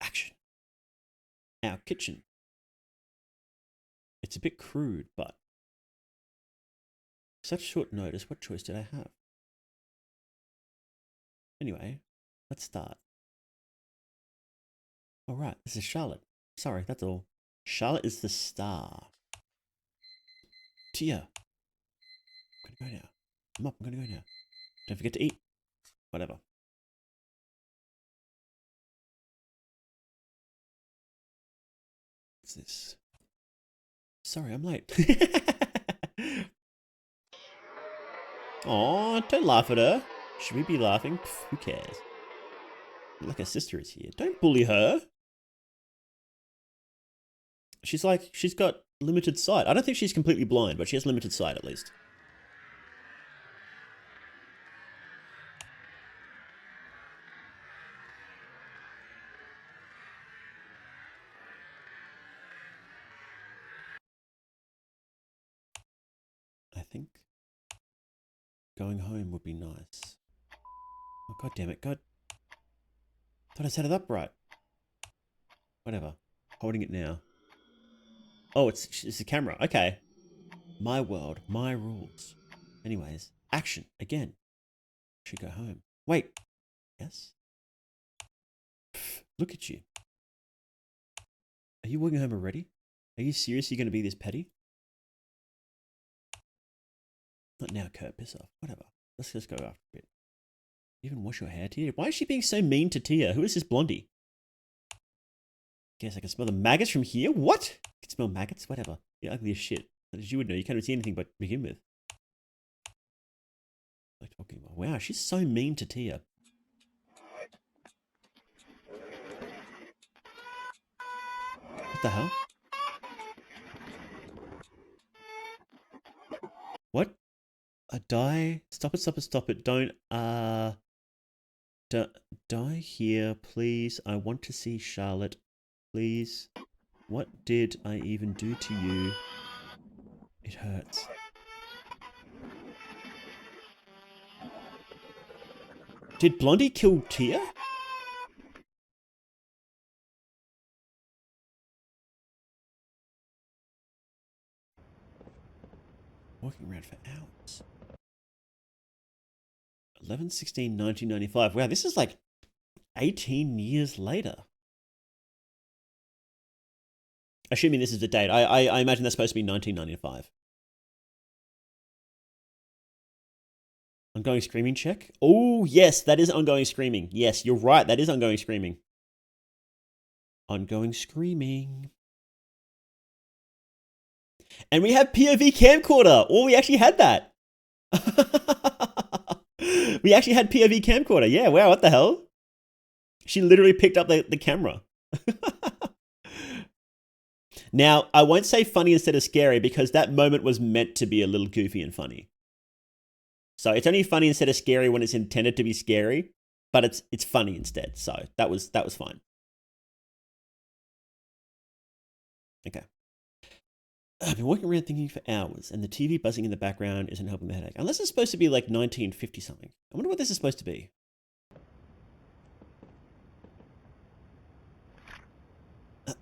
Action. Our kitchen. It's a bit crude, but such short notice, what choice did I have? Anyway, let's start. All right, this is Charlotte. Sorry, that's all. Charlotte is the star. Tia. I'm gonna go now. I'm up, I'm gonna go now. Don't forget to eat. Whatever. What's this? Sorry, I'm late. Aw, don't laugh at her. Should we be laughing? Pff, who cares? Like her sister is here. Don't bully her. She's got limited sight. I don't think she's completely blind, but she has limited sight at least. I think going home would be nice. Oh, god damn it, God. Thought I set it up right. Whatever. Holding it now. Oh, it's a camera. Okay. My world, my rules. Anyways, action again. Should go home. Wait. Yes? Pff, look at you. Are you walking home already? Are you seriously going to be this petty? Not now, Kurt. Piss off. Whatever. Let's just go after a bit. You even wash your hair, Tia? Why is she being so mean to Tia? Who is this blondie? Guess I can smell the maggots from here? What? I can smell maggots? Whatever. You're ugly as shit. As you would know, you can't even see anything but to begin with. What am I talking about? Wow, she's so mean to Tia. What the hell? What? Die? Stop it, stop it, stop it. Don't, die here, please. I want to see Charlotte. Please. What did I even do to you? It hurts. Did Blondie kill Tia? Walking around for hours. 11/16/1995. Wow, this is like 18 years later. Assuming this is the date. I imagine that's supposed to be 1995. Ongoing screaming check. Oh, yes, that is ongoing screaming. Yes, you're right. That is ongoing screaming. Ongoing screaming. And we have POV camcorder. Oh, we actually had that. We actually had POV camcorder. Yeah, wow, what the hell? She literally picked up the camera. Now, I won't say funny instead of scary because that moment was meant to be a little goofy and funny. So it's only funny instead of scary when it's intended to be scary, but it's funny instead. So that was fine. Okay. I've been walking around thinking for hours, and the TV buzzing in the background isn't helping the headache. Unless it's supposed to be like 1950 something. I wonder what this is supposed to be.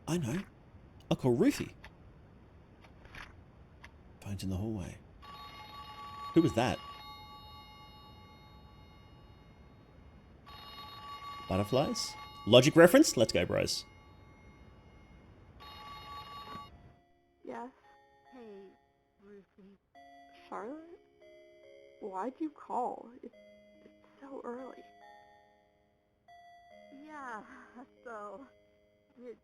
I know. I'll call Ruthie. Phone's in the hallway. Who was that? Butterflies? Logic reference? Let's go, bros. Yes, Hey, Ruthie. Charlotte? Why'd you call? It's so early. Yeah, so, did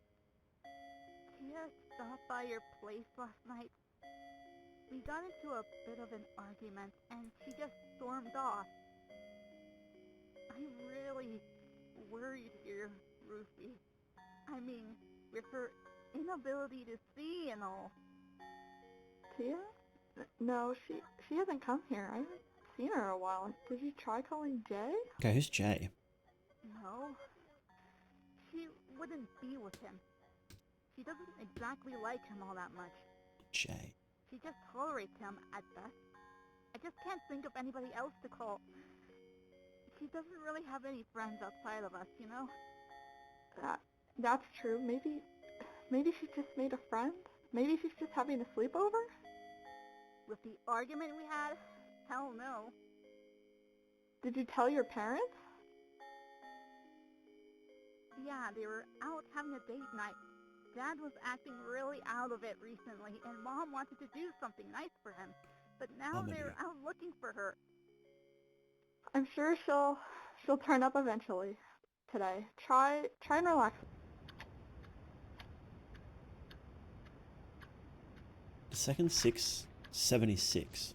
Tia stop by your place last night? We got into a bit of an argument, and she just stormed off. I'm really worried here, Ruthie. I mean, with her inability to see and all. Tia? No, she hasn't come here. I haven't seen her in a while. Did you try calling Jay? Okay, who's Jay? No, she wouldn't be with him. She doesn't exactly like him all that much. Jay. She just tolerates him at best. I just can't think of anybody else to call. She doesn't really have any friends outside of us, you know? That's true. Maybe she just made a friend? Maybe she's just having a sleepover? With the argument we had? Hell no. Did you tell your parents? Yeah, they were out having a date night. Dad was acting really out of it recently, and Mom wanted to do something nice for him. But now they're out looking for her. I'm sure she'll turn up eventually today. Try and relax. Second 676.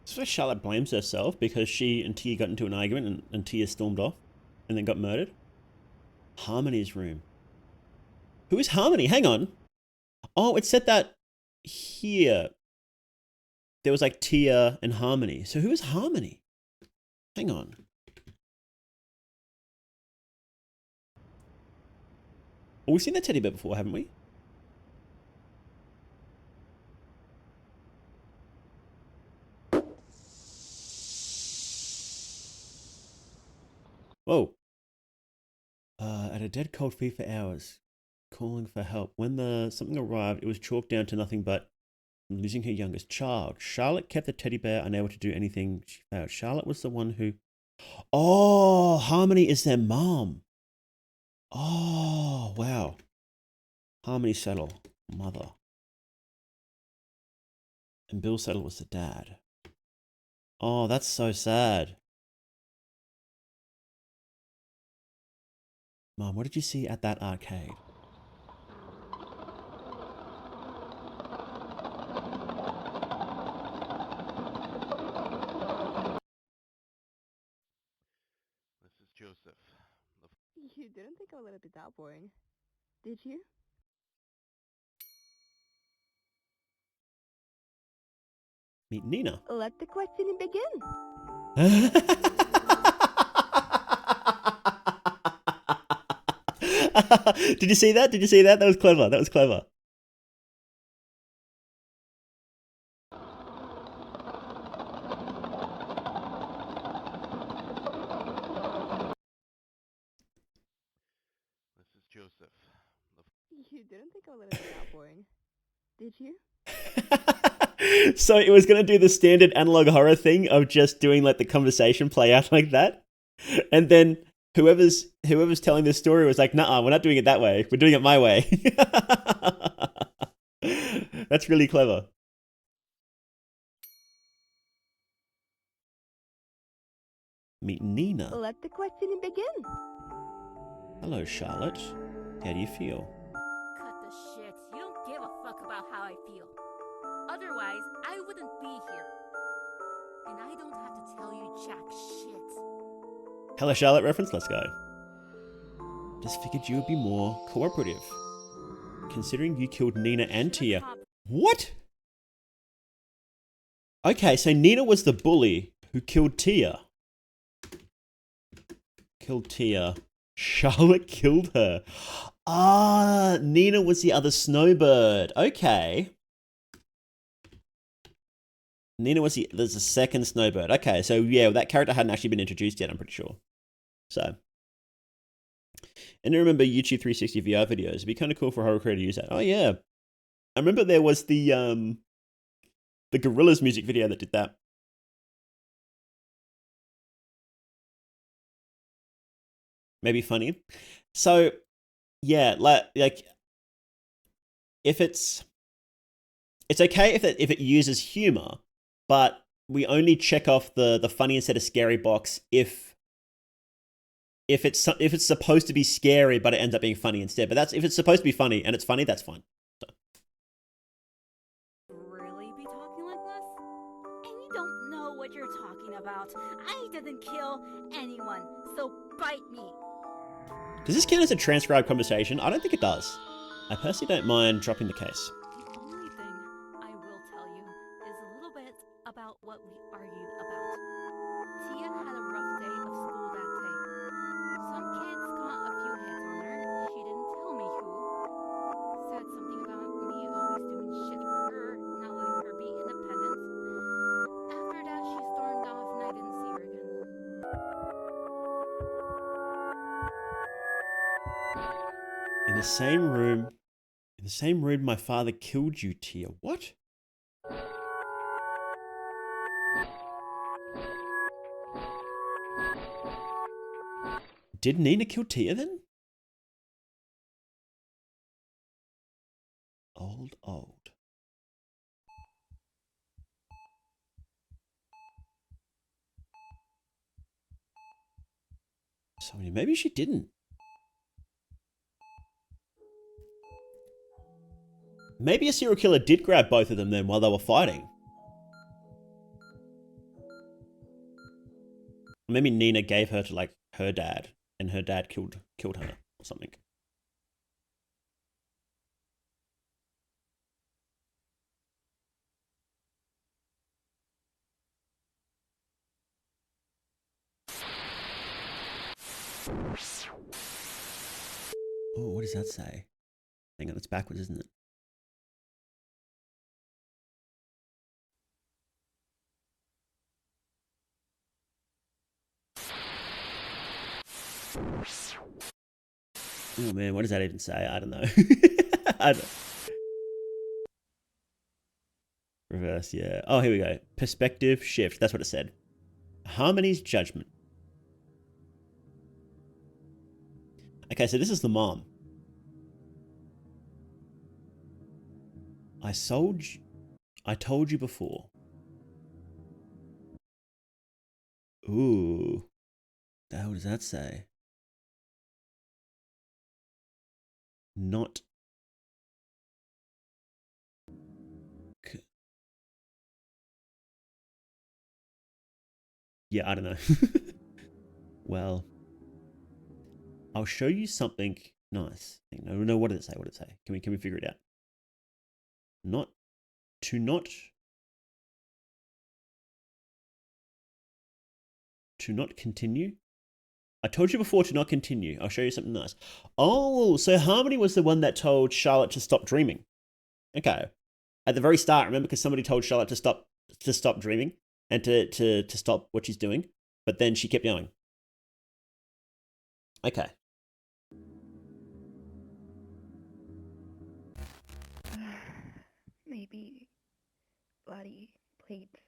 This is where Charlotte blames herself because she and Tia got into an argument and Tia stormed off and then got murdered. Harmony's room. Who is Harmony? Hang on. Oh, it said that here. There was like Tia and Harmony. So who is Harmony? Hang on. Well, we've seen that teddy bear before, haven't we? Whoa. At a dead cold feet for hours, calling for help. When something arrived, it was chalked down to nothing but losing her youngest child. Charlotte kept the teddy bear, unable to do anything she failed. Charlotte was the one who... Oh, Harmony is their mom. Oh, wow. Harmony Settle, mother. And Bill Settle was the dad. Oh, that's so sad. Mom, what did you see at that arcade? This is Joseph. You didn't think I would let it be that boring, did you? Meet Nina. Let the questioning begin. Did you see that? Did you see that? That was clever. That was clever. Joseph. You didn't think I would let it be that boring, did you? So it was going to do the standard analog horror thing of just doing like the conversation play out like that. And then whoever's telling this story was like, "Nuh-uh, we're not doing it that way. We're doing it my way." That's really clever. Meet Nina. Let the questioning begin. Hello, Charlotte. How do you feel? Cut the shit. You don't give a fuck about how I feel. Otherwise, I wouldn't be here. And I don't have to tell you jack shit. Hello, Charlotte reference. Let's go. Just figured you would be more cooperative. Considering you killed Nina and Tia. What? Okay, so Nina was the bully who killed Tia. Charlotte killed her. Ah, Nina was the other snowbird. Okay. There's a second snowbird. Okay, so yeah, that character hadn't actually been introduced yet, I'm pretty sure. So. And I remember YouTube 360 VR videos. It'd be kind of cool for a horror creator to use that. Oh yeah. I remember there was the Gorillaz music video that did that. Maybe funny. So, yeah, like if it's okay if it uses humor, but we only check off the funny instead of scary box if it's supposed to be scary but it ends up being funny instead. But that's if it's supposed to be funny and it's funny, that's fine. So. Really be talking like this? And you don't know what you're talking about. I didn't kill anyone, so bite me. Does this count as a transcribed conversation? I don't think it does. I personally don't mind dropping the case. The only thing I will tell you is a little bit about what we argued about. Tia had a rough day of school that day. Some kids got a few hits on her. She didn't tell me who. Said something about me always doing shit for her, not letting her be independent. After that, she stormed off and I didn't see her again. In the same room my father killed you, Tia. What? Did Nina kill Tia then? Old. So maybe she didn't. Maybe a serial killer did grab both of them then while they were fighting. Maybe Nina gave her to like her dad, and her dad killed her or something. Oh, what does that say? Hang on, it's backwards, isn't it? Oh man, what does that even say? I don't know. I don't... Reverse, yeah. Oh, here we go. Perspective shift. That's what it said. Harmony's judgment. Okay, so this is the mom. I told you before. Ooh. The hell does that say? Not. Yeah, I don't know. Well, I'll show you something nice. No, what did it say? What did it say? Can we figure it out? Not continue. I told you before to not continue. I'll show you something nice. Oh, so Harmony was the one that told Charlotte to stop dreaming. Okay. At the very start, remember, because somebody told Charlotte to stop dreaming and to stop what she's doing, but then she kept going. Okay. Maybe Bloody played this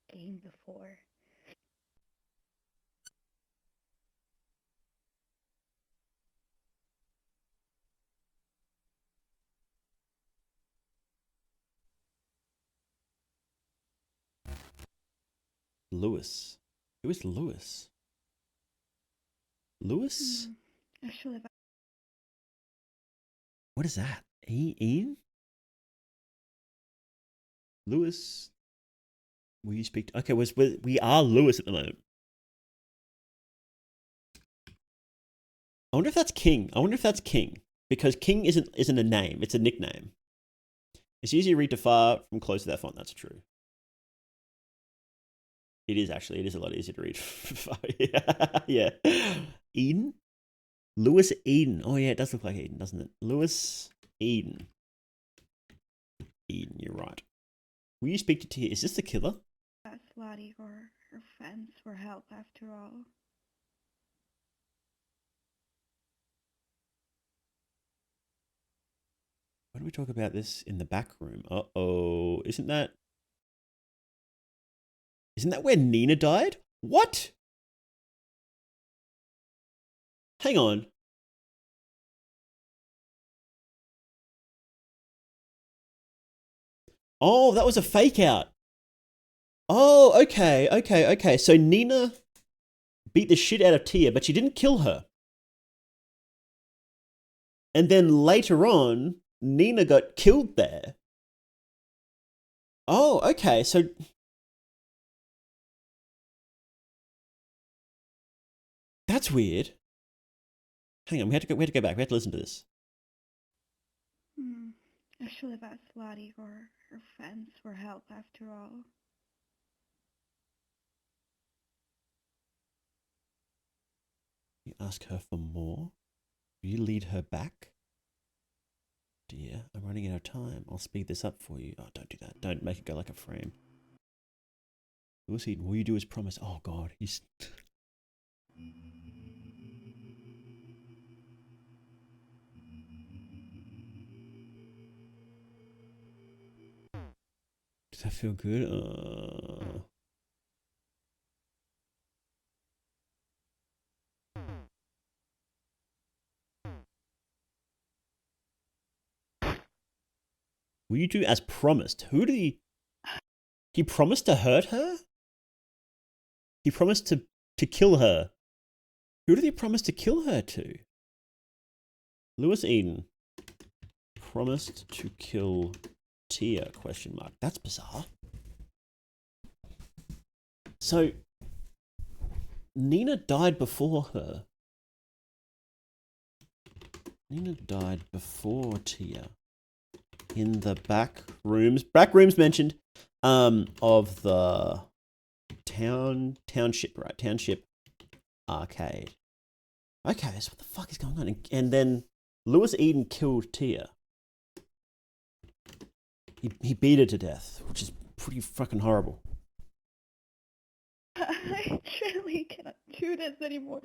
game before. Lewis. Who is Lewis? Lewis? Actually, What is that? Ian? Lewis? Will you speak? Okay, we are Lewis at the moment. I wonder if that's King. Because King isn't a name; it's a nickname. It's easy to read to far from close to that font. That's true. It is actually. It is a lot easier to read. Yeah. Eden? Lewis Eden. Oh yeah, it does look like Eden, doesn't it? Lewis Eden. Eden, you're right. Will you speak to Tia? Is this the killer? asked Lottie or her friends for help after all. Why don't we talk about this in the back room? Uh-oh. Isn't that where Nina died? What? Hang on. Oh, that was a fake out. Oh, okay. So Nina beat the shit out of Tia, but she didn't kill her. And then later on, Nina got killed there. Oh, okay. So that's weird. Hang on, we had to go back. We had to listen to this. I should have asked Lottie or her friends for help after all. You ask her for more? Will you lead her back? Dear, I'm running out of time. I'll speed this up for you. Oh, don't do that. Don't make it go like a frame. Lewis Eden, will you do as promised? Oh, God. He's... Does that feel good? Will you do as promised? Who did he... He promised to hurt her? He promised to kill her. Who did he promise to kill her to? Lewis Eden promised to kill Tia, question mark. That's bizarre. So, Nina died before her. Nina died before Tia. In the back rooms mentioned, of the township, right? Township arcade. Okay, so what the fuck is going on? And then Lewis Eden killed Tia. He beat her to death, which is pretty fucking horrible. I truly cannot do this anymore.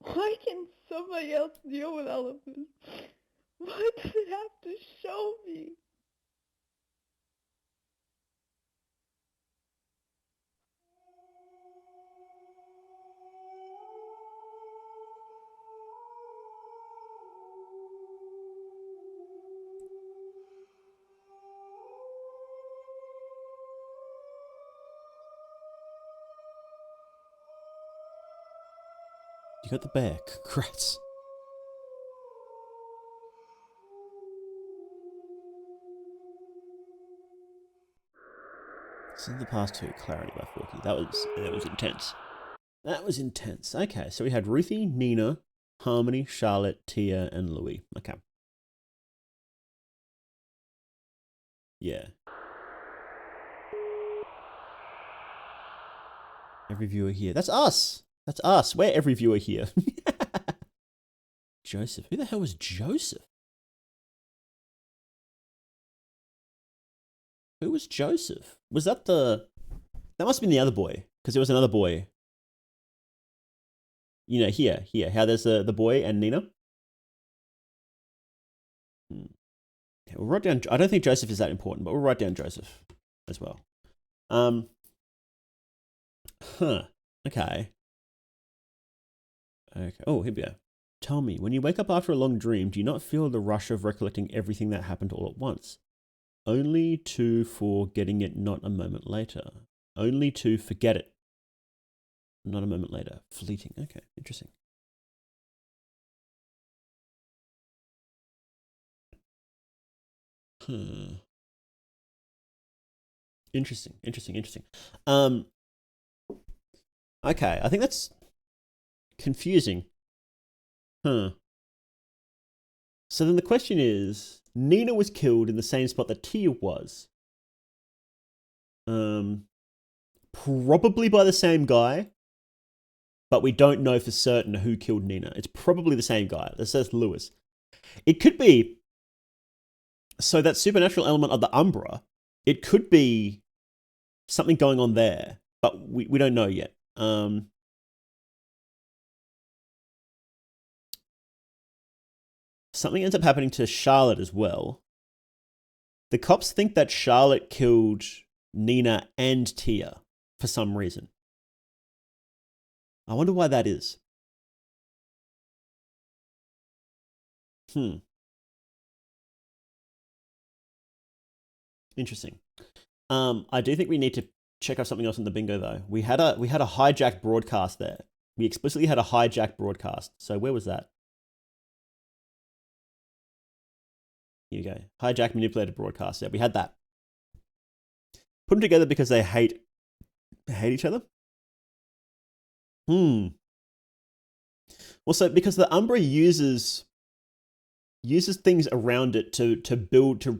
Why can't somebody else deal with all of this? Why does it have to show me? You got the bear. Congrats. This is the past two. Clarity by Forky. That was intense. That was intense. Okay, so we had Ruthie, Nina, Harmony, Charlotte, Tia, and Louie. Okay. Yeah. Every viewer here. That's us. That's us. We're every viewer here. Joseph. Who the hell was Joseph? Who was Joseph? Was that the... That must have been the other boy. Because there was another boy. You know, here. How there's the boy and Nina. Yeah, we'll write down. I don't think Joseph is that important, but we'll write down Joseph as well. Okay. Okay. Oh, here we go. Tell me, when you wake up after a long dream, do you not feel the rush of recollecting everything that happened all at once? Only to forgetting it not a moment later. Only to forget it not a moment later. Fleeting. Okay, interesting. Interesting. Okay, I think that's confusing. So then the question is, Nina was killed in the same spot that Tia was. Probably by the same guy, but we don't know for certain who killed Nina. It's probably the same guy. That says Lewis. It could be, so that supernatural element of the Umbra, it could be something going on there, but we don't know yet. Something ends up happening to Charlotte as well. The cops think that Charlotte killed Nina and Tia for some reason. I wonder why that is. Interesting. I do think we need to check out something else in the bingo though. We had a hijacked broadcast there. We explicitly had a hijacked broadcast. So where was that? Here you go. Hijacked manipulated broadcast. Yeah, we had that. Put them together because they hate each other. Also, because the Umbra uses things around it to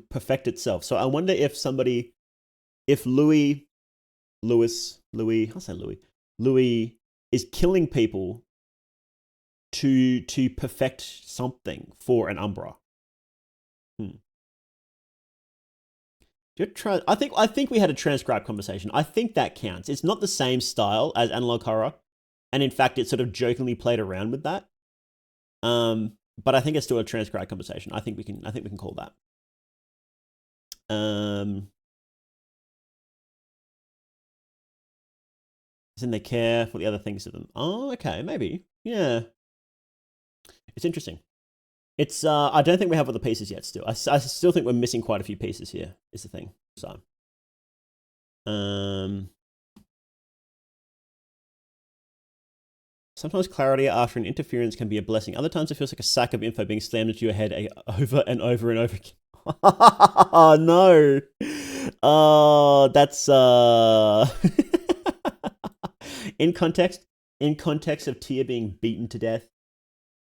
perfect itself. So I wonder if Louis is killing people to perfect something for an Umbra. I think we had a transcribed conversation. I think that counts. It's not the same style as Analog Horror, and in fact, it sort of jokingly played around with that. But I think it's still a transcribed conversation. I think we can call that. Isn't they care for the other things to them? Oh, okay, maybe. Yeah. It's interesting. It's I don't think we have all the pieces yet still. I still think we're missing quite a few pieces here, is the thing. So sometimes clarity after an interference can be a blessing. Other times it feels like a sack of info being slammed into your head over and over and over again. Oh no. Oh, that's in context of Tia being beaten to death,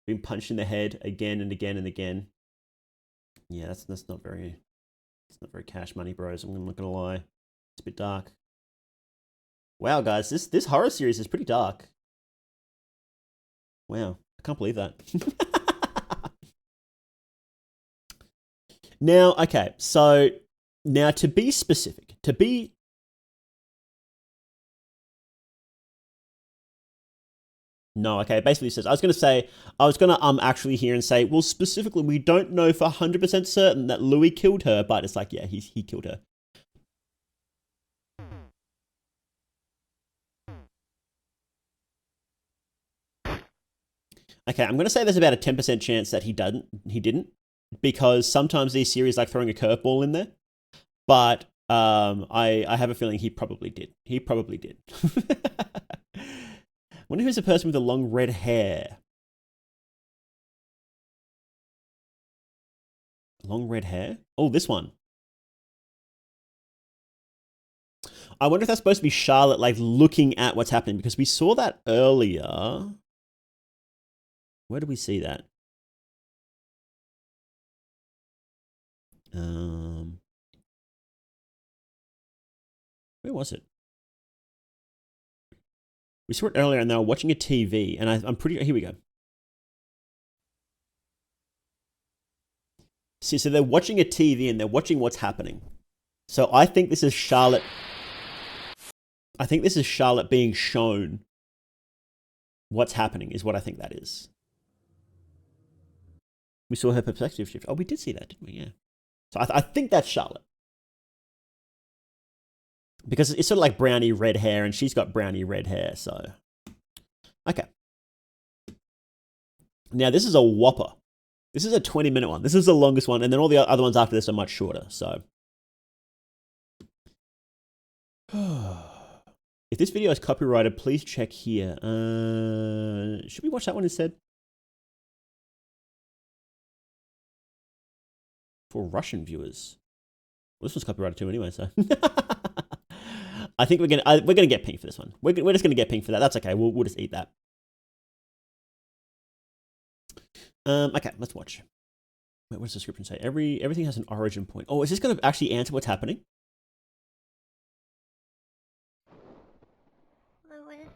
being punched in the head again and again and again. Yeah, that's not very Cash Money Bros. I'm not gonna lie. It's a bit dark. Wow, guys, this horror series is pretty dark. Wow, I can't believe that. Now, okay, so now to be specific, No, okay, basically it says, I was going to actually hear and say, well, specifically, we don't know for 100% certain that Louis killed her, but it's like, yeah, he killed her. Okay, I'm going to say there's about a 10% chance that he didn't, because sometimes these series like throwing a curveball in there, but I have a feeling he probably did. He probably did. Wonder who's the person with the long red hair. Long red hair? Oh, this one. I wonder if that's supposed to be Charlotte, like, looking at what's happening, because we saw that earlier. Where did we see that? Where was it? We saw it earlier and they were watching a TV, and I'm pretty... Here we go. See, so they're watching a TV and they're watching what's happening. So I think this is Charlotte... I think this is Charlotte being shown what's happening, is what I think that is. We saw her perspective shift. Oh, we did see that, didn't we? Yeah. So I think that's Charlotte. Because it's sort of like brownie red hair, and she's got brownie red hair, so. Okay. Now, this is a whopper. This is a 20-minute one. This is the longest one, and then all the other ones after this are much shorter, so. If this video is copyrighted, please check here. Should we watch that one instead? For Russian viewers. Well, this one's copyrighted too anyway, so. I think we're gonna get pinged for this one. We're just gonna get pinged for that. That's okay. We'll just eat that. Okay, let's watch. Wait, what does the description say? Everything has an origin point. Oh, is this gonna actually answer what's happening? Lewis,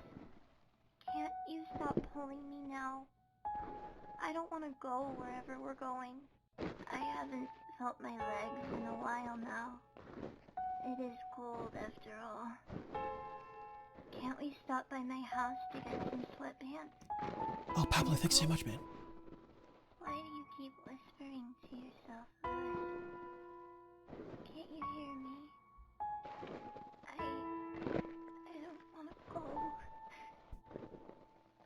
can't you stop pulling me now? I don't want to go wherever we're going. I haven't felt my legs in a while now. It is cold after all. Can't we stop by my house to get some sweatpants? Oh, Pablo, thanks so much, man. Why do you keep whispering to yourself, Lewis? Can't you hear me? I don't want to go.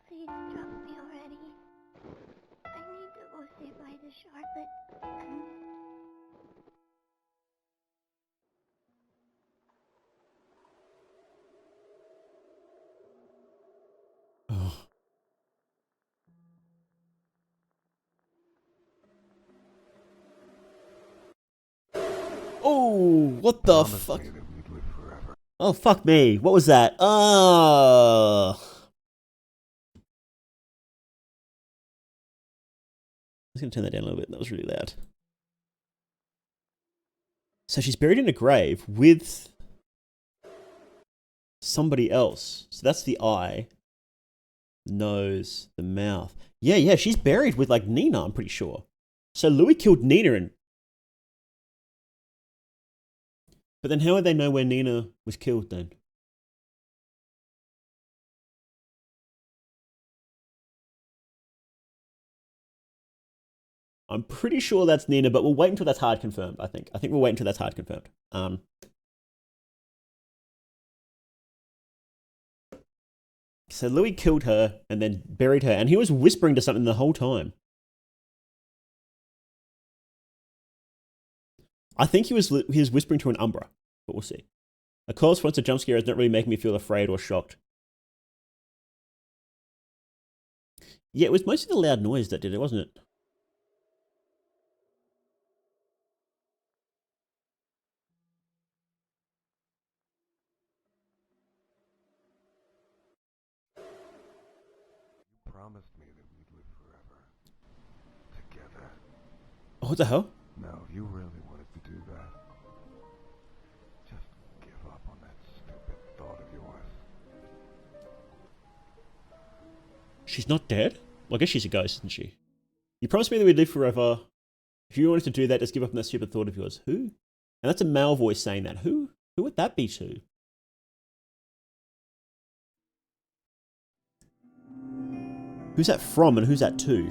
Please drop me already. I need to go say bye to Charlotte and... Oh. Oh, what the fuck? Oh, fuck me. What was that? Oh. I was going to turn that down a little bit. That was really loud. So she's buried in a grave with somebody else. So that's the eye, nose, the mouth. Yeah, she's buried with like Nina, I'm pretty sure. So Louis killed Nina and... But then how would they know where Nina was killed then? I'm pretty sure that's Nina, but we'll wait until that's hard confirmed, I think. I think we'll wait until that's hard confirmed. So Louis killed her and then buried her, and he was whispering to something the whole time. I think he was whispering to an Umbra, but we'll see. A call-sponsored jump scare is not really making me feel afraid or shocked. Yeah, it was mostly the loud noise that did it, wasn't it? You promised me that we'd live forever. Together. Oh, what the hell? Now, if you really wanted to do that, just give up on that stupid thought of yours. She's not dead? Well, I guess she's a ghost, isn't she? You promised me that we'd live forever. If you wanted to do that, just give up on that stupid thought of yours. Who? And that's a male voice saying that. Who would that be to? Who's that from and who's that to?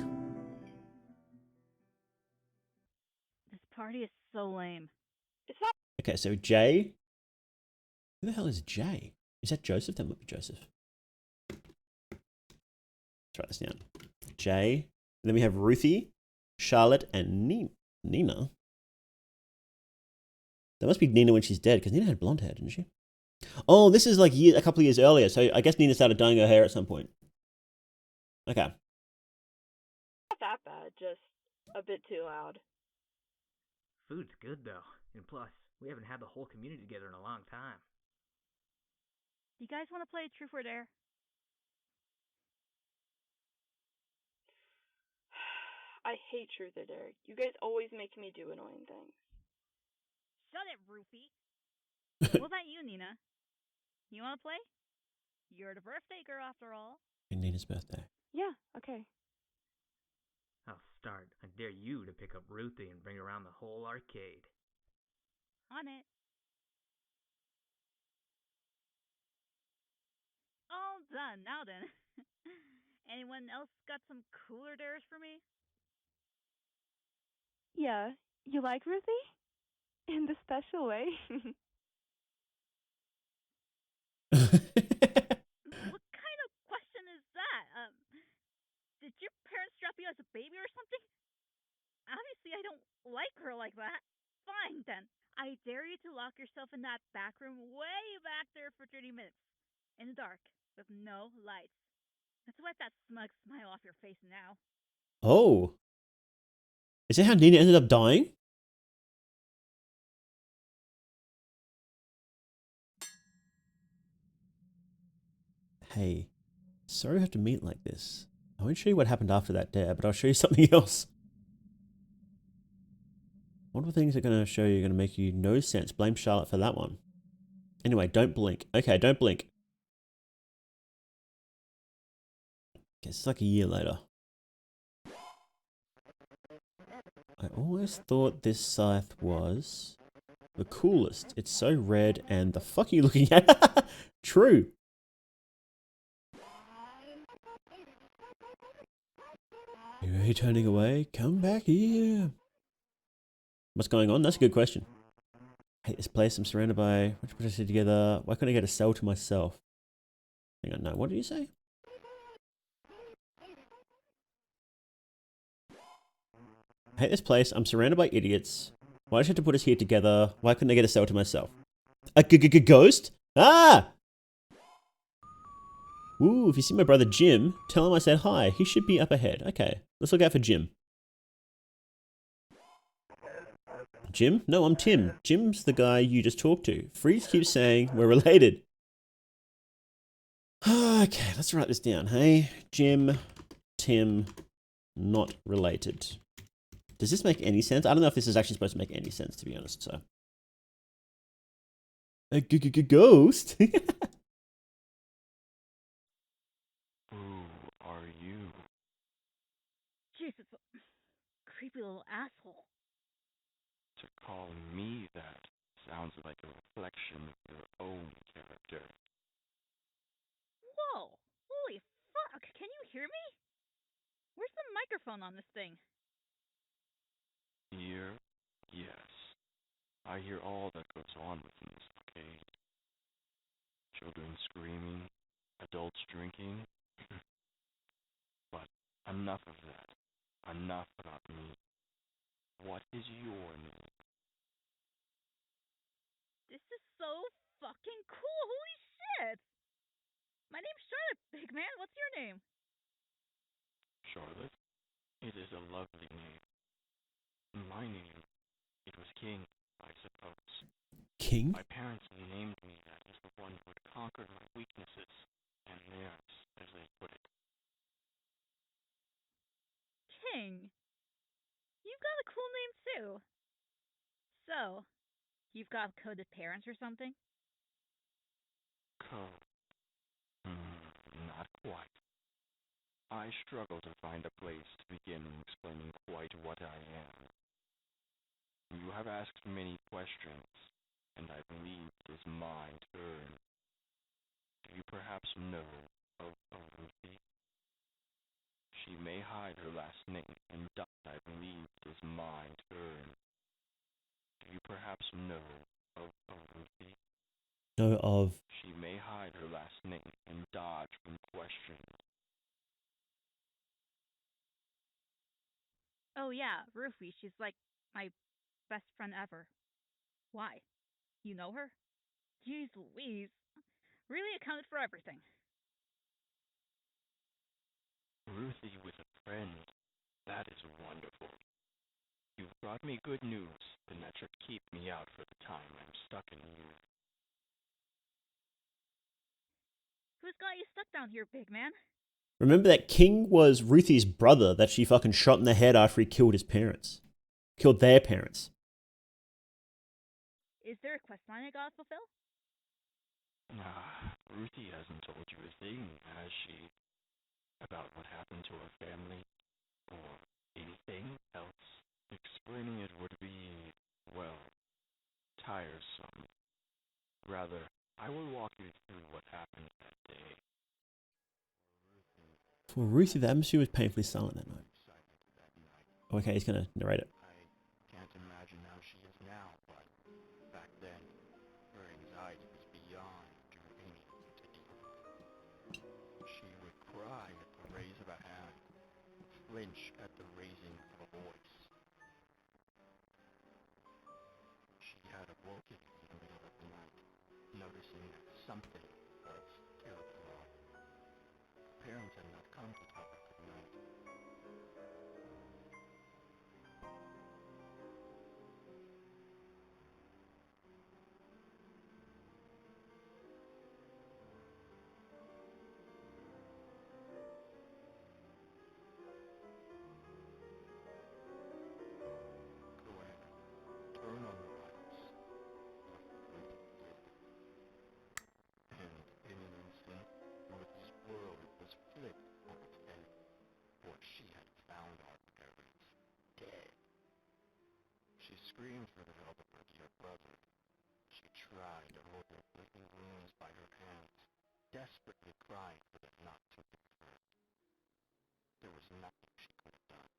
This party is so lame. Okay, so Jay. Who the hell is Jay? Is that Joseph? That might be Joseph. Let's write this down. Jay. And then we have Ruthie, Charlotte, and Nina. That must be Nina when she's dead, because Nina had blonde hair, didn't she? Oh, this is like a couple of years earlier, so I guess Nina started dyeing her hair at some point. Okay. Not that bad, just a bit too loud. Food's good though, and plus, we haven't had the whole community together in a long time. Do you guys want to play Truth or Dare? I hate Truth or Dare. You guys always make me do annoying things. Shut it, Rufy. What about you, Nina? You want to play? You're the birthday girl after all. And Nina's birthday. Yeah, okay. I'll start. I dare you to pick up Ruthie and bring her around the whole arcade. On it. All done. Now then. Anyone else got some cooler dares for me? Yeah, you like Ruthie? In the special way. What kind of question is that? Did your parents drop you as a baby or something? Obviously, I don't like her like that. Fine, then. I dare you to lock yourself in that back room way back there for 30 minutes. In the dark, with no lights. Let's wipe that smug smile off your face now. Oh. Is that how Nina ended up dying? Hey, sorry we have to meet like this. I won't show you what happened after that dare, but I'll show you something else. What are the things that are going to show you going to make you no sense? Blame Charlotte for that one. Anyway, don't blink. Okay, don't blink. Okay, it's like a year later. I always thought this scythe was the coolest. It's so red and the fuck are you looking at? True. Are you turning away? Come back here. What's going on? That's a good question. I hate this place. I'm surrounded by... What put us together? Why couldn't I get a cell to myself? Hang on, no. What did you say? I hate this place. I'm surrounded by idiots. Why did you have to put us here together? Why couldn't I get a cell to myself? A ghost? Ah! Ooh, if you see my brother Jim, tell him I said hi. He should be up ahead. Okay, let's look out for Jim. Jim? No, I'm Tim. Jim's the guy you just talked to. Freeze keeps saying we're related. Okay, let's write this down. Hey, Jim, Tim, not related. Does this make any sense? I don't know if this is actually supposed to make any sense, to be honest, so. A ghost? Who are you? Jesus, creepy little asshole. To call me that sounds like a reflection of your own character. Whoa! Holy fuck! Can you hear me? Where's the microphone on this thing? Here? Yes. I hear all that goes on within this arcade. Children screaming, adults drinking. But enough of that. Enough about me. What is your name? This is so fucking cool! Holy shit! My name's Charlotte, big man. What's your name? Charlotte? It is a lovely name. My name, it was King, I suppose. King? My parents named me that as the one who would conquer my weaknesses, and theirs, as they put it. King. You've got a cool name too. So, you've got coded parents or something? Code? Not quite. I struggle to find a place to begin explaining quite what I am. You have asked many questions, and I believe it is my turn. Do you perhaps know of Ruthie? She may hide her last name, and I believe it is my turn. Do you perhaps know of Ruthie? No, of... She may hide her last name and dodge from questions. Oh yeah, Rufy. She's like my best friend ever. Why? You know her? Jeez Louise. Really accounted for everything. Ruthie with a friend. That is wonderful. You've brought me good news, and that should keep me out for the time I'm stuck in here. Who's got you stuck down here, big man? Remember that King was Ruthie's brother that she fucking shot in the head after he killed his parents. Killed their parents. Is there a quest line I gotta fulfill? Ruthie hasn't told you a thing, has she? About what happened to her family? Or anything else? Explaining it would be, well, tiresome. Rather, I will walk you through what happened that day. For Ruthie, the atmosphere was painfully silent that night. Okay, he's gonna narrate it. I can't imagine how she is now, but flinch at the raising of a voice. She had awoken in the middle of the night, noticing that something was terribly wrong. Parents had not come to tell her good night. Go ahead, turn on the lights. And in an instant, Ruth's world was flipped on its head, for she had found our parents dead. She screamed for the help of her dear brother. She tried to hold their bleeding wounds by her hands, desperately crying for them not to leave her. There was nothing she could have done,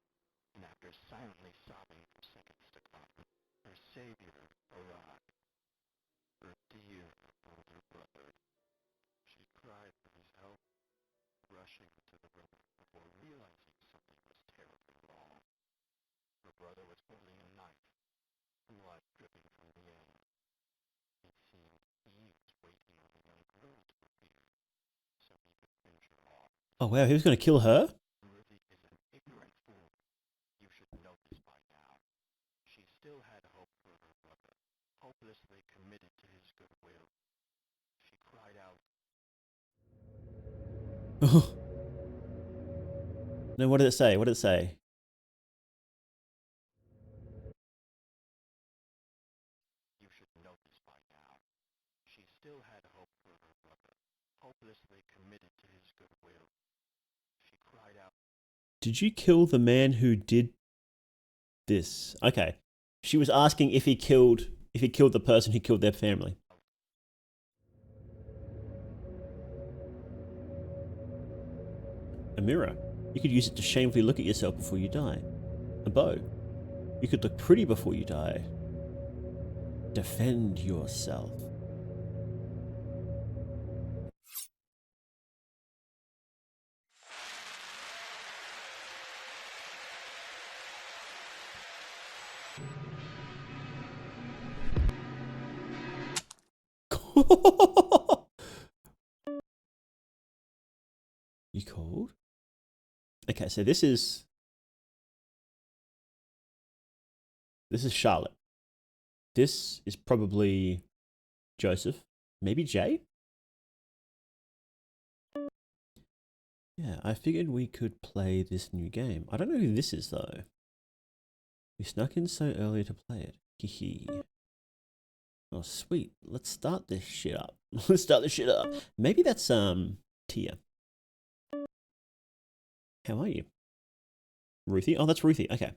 and after silently sobbing for seconds to come, her savior arrived. Her dear older brother. She cried for his help, rushing into the room before realizing something was terribly wrong. Her brother was holding a knife, blood dripping from the end. It seemed he was waiting on the young girl to appear, so he could finish her off. Oh wow, he was going to kill her? Ruthie is an ignorant fool. You should know this by now. She still had hope for her brother, hopelessly committed to his goodwill. She cried out, No, what did it say? What did it say? you should know this by now. She still had hope for her brother, hopelessly committed to his goodwill. She cried out, Did you kill the man who did this? Okay. She was asking if he killed the person who killed their family. A mirror. You could use it to shamefully look at yourself before you die. A bow. You could look pretty before you die. Defend yourself. You called? Okay, so this is Charlotte. This is probably Joseph. Maybe Jay? Yeah, I figured we could play this new game. I don't know who this is though. We snuck in so early to play it. Hee. Oh sweet. Let's start this shit up. Let's start this shit up. Maybe that's Tia. How are you? Ruthie? Oh, that's Ruthie. Okay.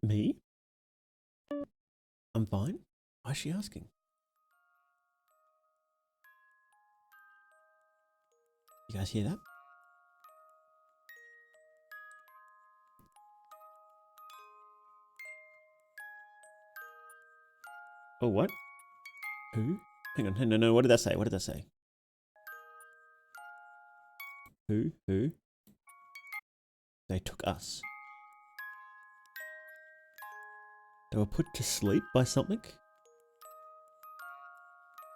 Me? I'm fine. Why is she asking? You guys hear that? Oh, what? Who? Hang on, no, what did that say? What did that say? Who? They took us. They were put to sleep by something?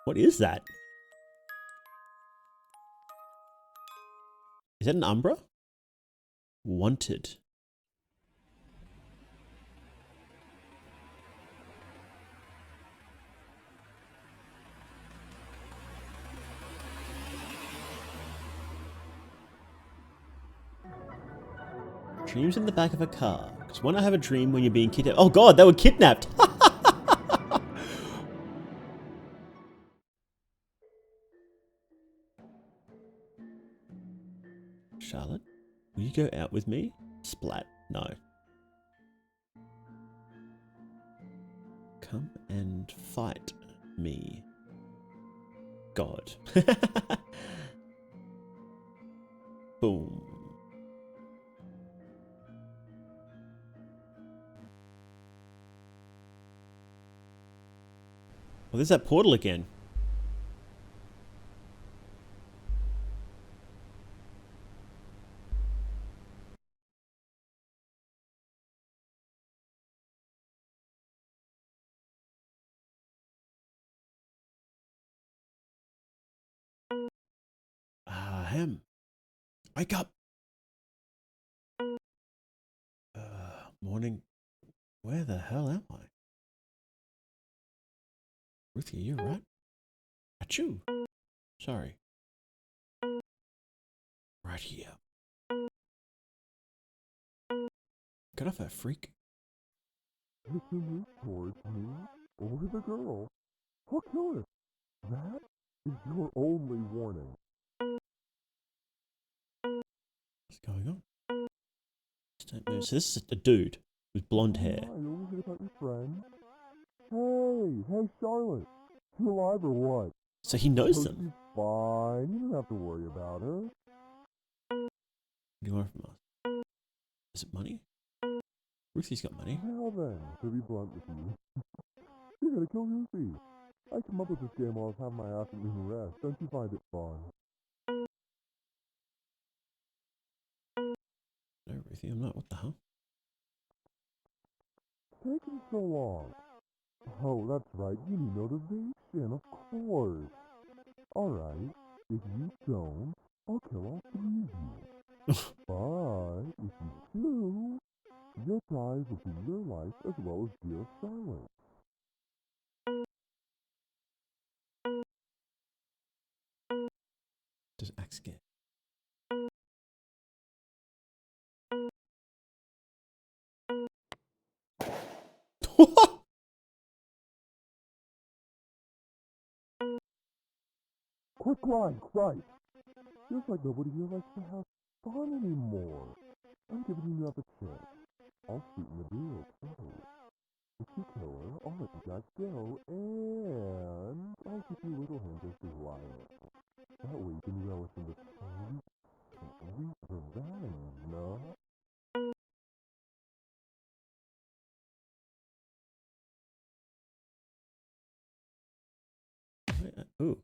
What is that? Is that an Umbra? Wanted. Dreams in the back of a car. Because when I have a dream when you're being kidnapped. Oh god, they were kidnapped! Charlotte, will you go out with me? Splat. No. Come and fight me. God. Boom. Well, there's that portal again. am. Wake up! Morning. Where the hell am I? Ruthie, you right? Achoo! Sorry. Right here. Get off that freak. Listen towards me or the girl. I'll kill her. That is your only warning. What's going on? Don't move. So this is a dude with blonde hair. Hi, you ever heard about your friend? Hey, Charlotte. You alive or what? So he knows Oh, them. she's fine. You don't have to worry about her. What do you want from us? Is it money? Ruthie's got money. Now then, to be blunt with you, you gotta kill Ruthie. I came up with this game while I was having my afternoon rest. Don't you find it fun? No, Ruthie, I'm not. What the hell? Taking so long. Oh, that's right. You need motivation, of course. Alright, if you don't, I'll kill all three of you. But if you do, your prize will be your life as well as dear Charlotte. Does Axe get? Quick grind, right. Feels like nobody here likes to have fun anymore. I'm giving you another chance. I'll sweeten the deal, too. If you kill her, I'll let you guys go, and I'll give you a little hint as to who I am. That way you can relish in the sweet revenge, no? Ooh.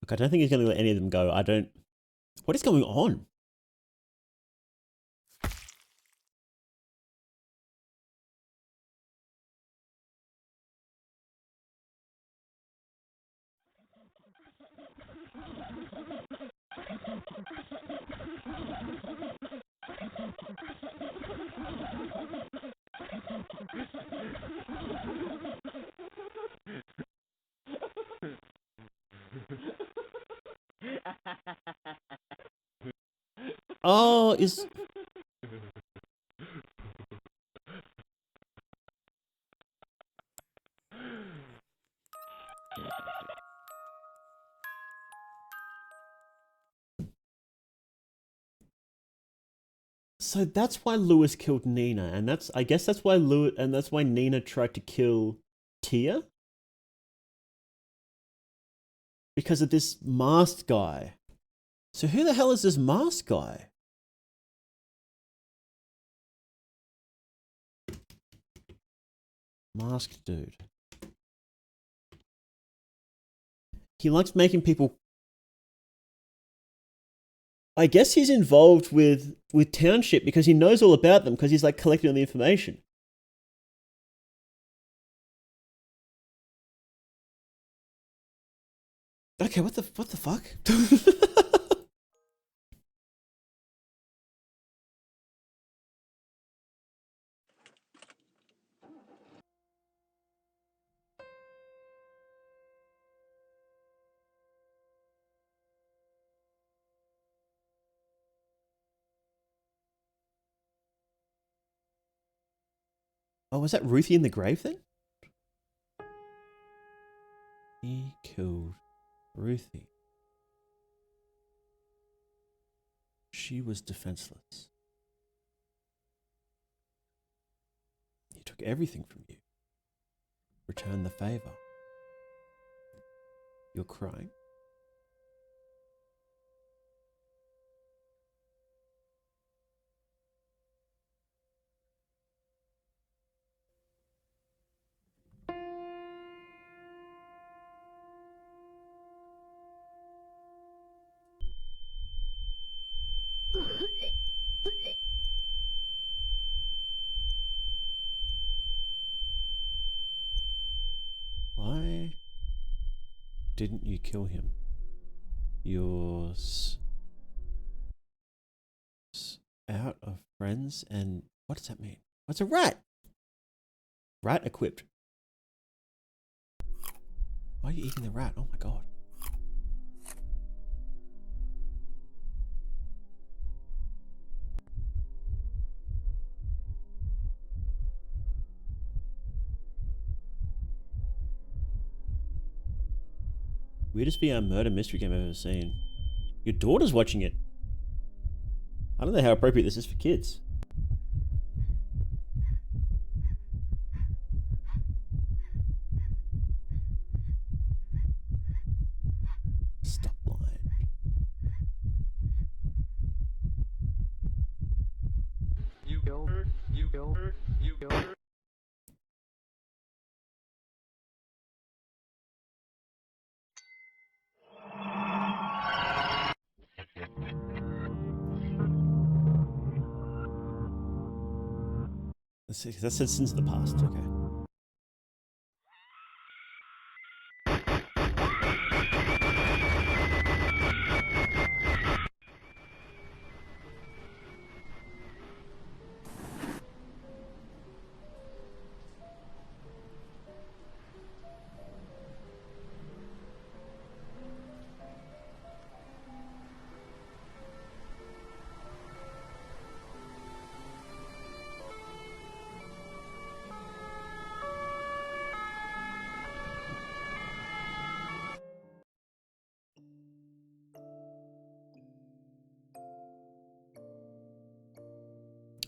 Look, I don't think he's going to let any of them go. I don't... What is going on? Oh, is... So that's why Lewis killed Nina, and that's... I guess that's why Lewis... And that's why Nina tried to kill Tia? Because of this masked guy. So who the hell is this masked guy? Masked dude. He likes making people... I guess he's involved with Township because he knows all about them because he's like collecting all the information. Okay, what the fuck? Oh, was that Ruthie in the grave then? He killed Ruthie. She was defenseless. He took everything from you. Return the favor. You're crying? didn't you kill him? You're out of friends, and what does that mean? What's a rat? Rat equipped. Why are you eating the rat? Oh my god. Weirdest VR murder mystery game I've ever seen. Your daughter's watching it. I don't know how appropriate this is for kids. Stop lying. You killed her. You killed her. You killed her. That said Sins of the Past, okay.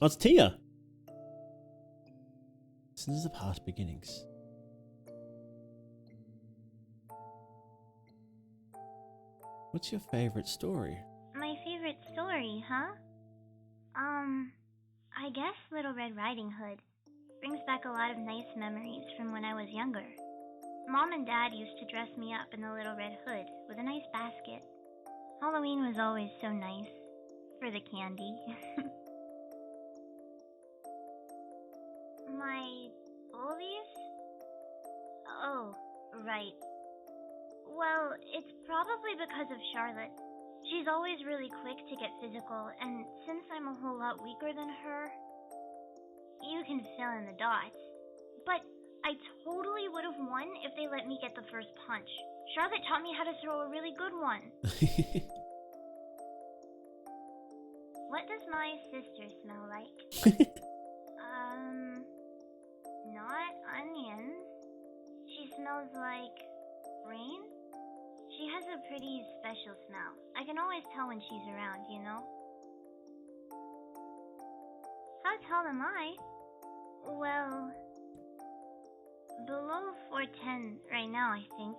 Oh, it's Tia. Sins of the Past Beginnings. What's your favorite story? My favorite story, huh? I guess Little Red Riding Hood. Brings back a lot of nice memories from when I was younger. Mom and Dad used to dress me up in the Little Red Hood with a nice basket. Halloween was always so nice. For the candy. My bullies? Oh, right. Well, it's probably because of Charlotte. She's always really quick to get physical, and since I'm a whole lot weaker than her, you can fill in the dots. But I totally would have won if they let me get the first punch. Charlotte taught me how to throw a really good one. What does my sister smell like? Not onions. She smells like rain? She has a pretty special smell. I can always tell when she's around, you know? How tall am I? Well, below 4'10" right now, I think.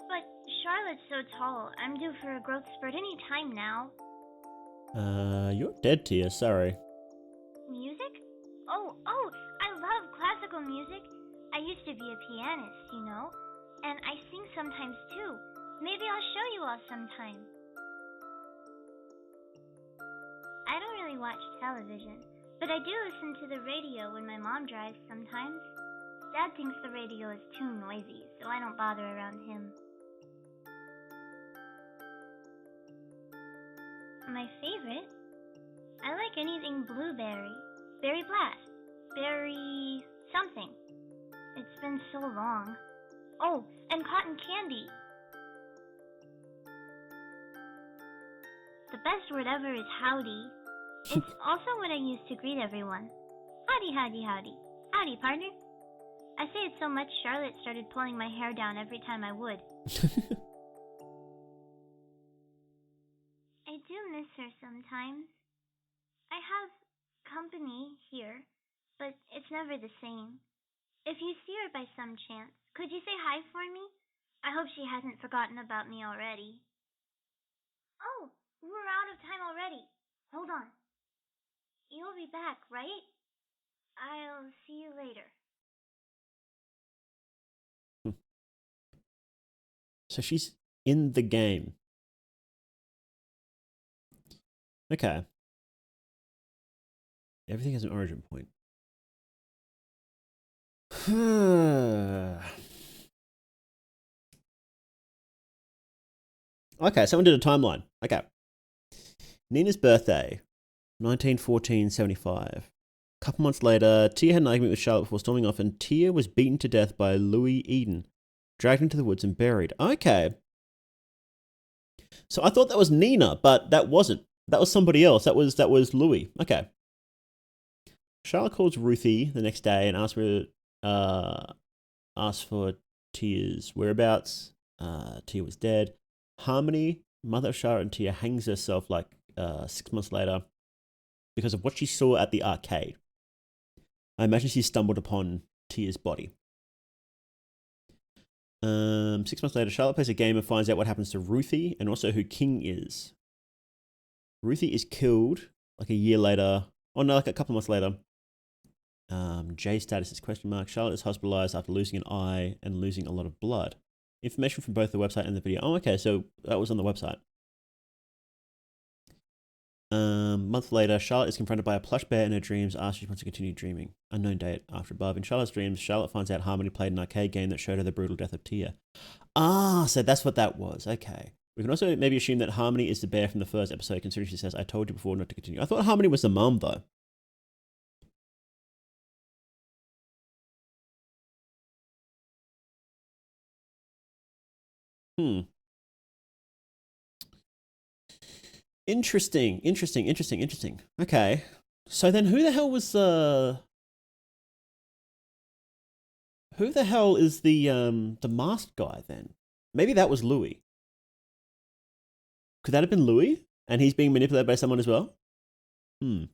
But Charlotte's so tall, I'm due for a growth spurt any time now. You're dead, Tia, sorry. Music? Oh, I love classical music. I used to be a pianist, you know? And I sing sometimes too. Maybe I'll show you all sometime. I don't really watch television, but I do listen to the radio when my mom drives sometimes. Dad thinks the radio is too noisy, so I don't bother around him. My favorite? I like anything blueberry, berry blast, berry something. It's been so long. Oh, and cotton candy. The best word ever is howdy. It's also what I use to greet everyone. Howdy, howdy, howdy. Howdy, partner. I say it so much Charlotte started pulling my hair down every time I would. I do miss her sometimes. I have company here, but it's never the same. If you see her by some chance, could you say hi for me? I hope she hasn't forgotten about me already. Oh, we're out of time already. Hold on. You'll be back, right? I'll see you later. So she's in the game. Okay. Everything has an origin point. Okay, someone did a timeline. Okay. Nina's birthday, 1914-75. A couple months later, Tia had an argument with Charlotte before storming off, and Tia was beaten to death by Louis Eden, dragged into the woods and buried. Okay. So I thought that was Nina, but that wasn't. That was somebody else. That was Louis. Okay. Charlotte calls Ruthie the next day and asks for Tia's whereabouts. Tia was dead. Harmony, mother of Charlotte and Tia, hangs herself like 6 months later because of what she saw at the arcade. I imagine she stumbled upon Tia's body. 6 months later, Charlotte plays a game and finds out what happens to Ruthie and also who King is. Ruthie is killed like a year later. Oh no, like a couple months later. Jay's status is question mark. Charlotte is hospitalized after losing an eye and losing a lot of blood. Information from both the website and the video. Oh, okay, so that was on the website. Month later, Charlotte is confronted by a plush bear in her dreams, asks if she wants to continue dreaming. Unknown date after above. In Charlotte's dreams, Charlotte finds out Harmony played an arcade game that showed her the brutal death of Tia. Ah, so that's what that was. Okay. We can also maybe assume that Harmony is the bear from the first episode, considering she says, I told you before not to continue. I thought Harmony was the mum, though. Interesting. Okay. So then who the hell was who the hell is the masked guy then? Maybe that was Louis. Could that have been Louis? And he's being manipulated by someone as well? Somewhere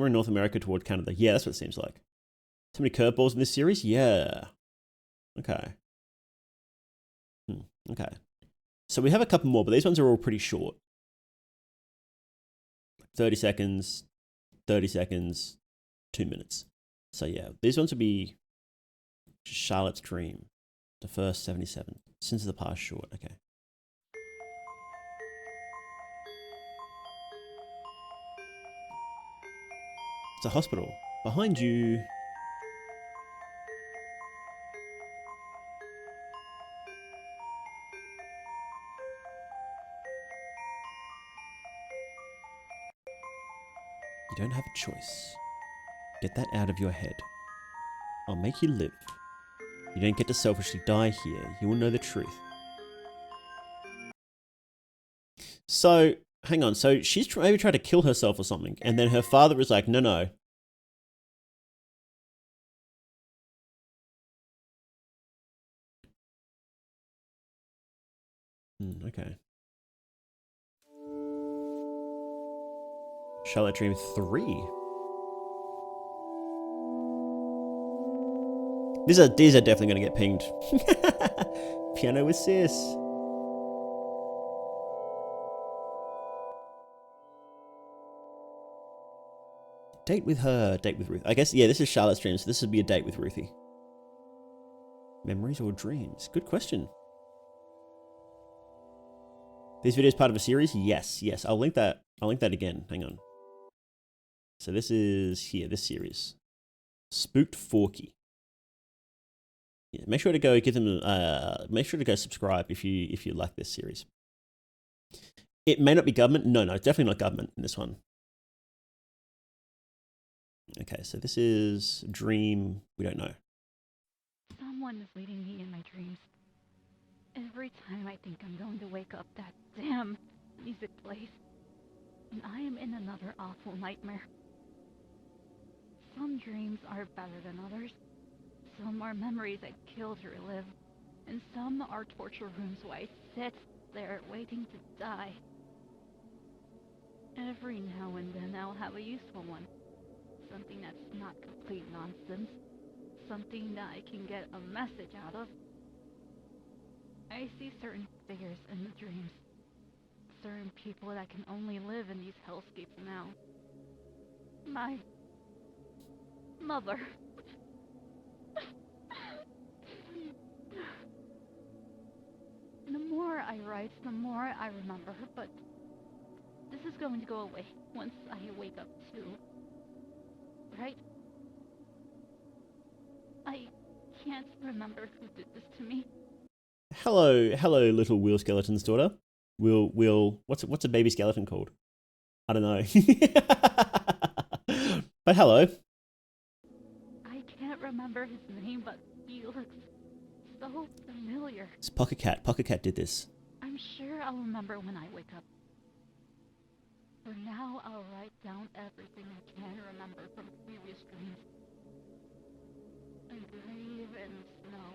in North America toward Canada. Yeah, that's what it seems like. So many curveballs in this series? Yeah. Okay. Okay. So we have a couple more, but these ones are all pretty short. 30 seconds, 30 seconds, 2 minutes. So yeah, these ones would be Charlotte's Dream, the first 77. Sins of the Past short, okay. It's a hospital. Behind you. You don't have a choice. Get that out of your head. I'll make you live. You don't get to selfishly die here. You will know the truth. So, hang on. So she's maybe tried to kill herself or something. And then her father was like, no, no. Okay. Charlotte Dream 3. These are definitely going to get pinged. Piano with Sis. Date with her, date with Ruth. I guess, yeah, this is Charlotte's Dream, so this would be a date with Ruthie. Memories or dreams? Good question. This video is part of a series? Yes, yes. I'll link that again. Hang on. So this is here, this series. Spooked Forky. Yeah, make sure to go give them make sure to go subscribe if you like this series. It may not be government. No, it's definitely not government in this one. Okay, so this is Dream, we don't know. Someone is leading me in my dreams. Every time I think I'm going to wake up, that damn music plays. And I am in another awful nightmare. Some dreams are better than others. Some are memories I kill to relive. And some are torture rooms where I sit there waiting to die. Every now and then I'll have a useful one. Something that's not complete nonsense. Something that I can get a message out of. I see certain figures in the dreams. Certain people that can only live in these hellscapes now. My mother. The more I write, the more I remember her, but this is going to go away once I wake up too. Right? I can't remember who did this to me. hello, little wheel skeleton's daughter. What's a baby skeleton called? I don't know. But hello. I can't remember his name, but he looks so familiar. It's Pocket Cat. Pocket Cat did this. I'm sure I'll remember when I wake up. For now, I'll write down everything I can remember from previous dreams. A grave in snow,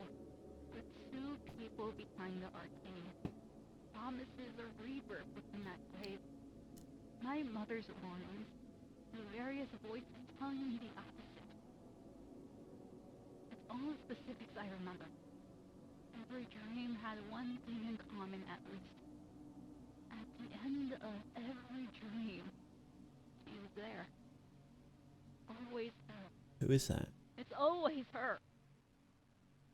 with two people behind the arcade. Promises of rebirth within that grave. My mother's warnings, and various voices telling me the opposite. It's all the specifics I remember. Every dream had one thing in common at least. At the end of every dream, she was there. Always her. Who is that? It's always her.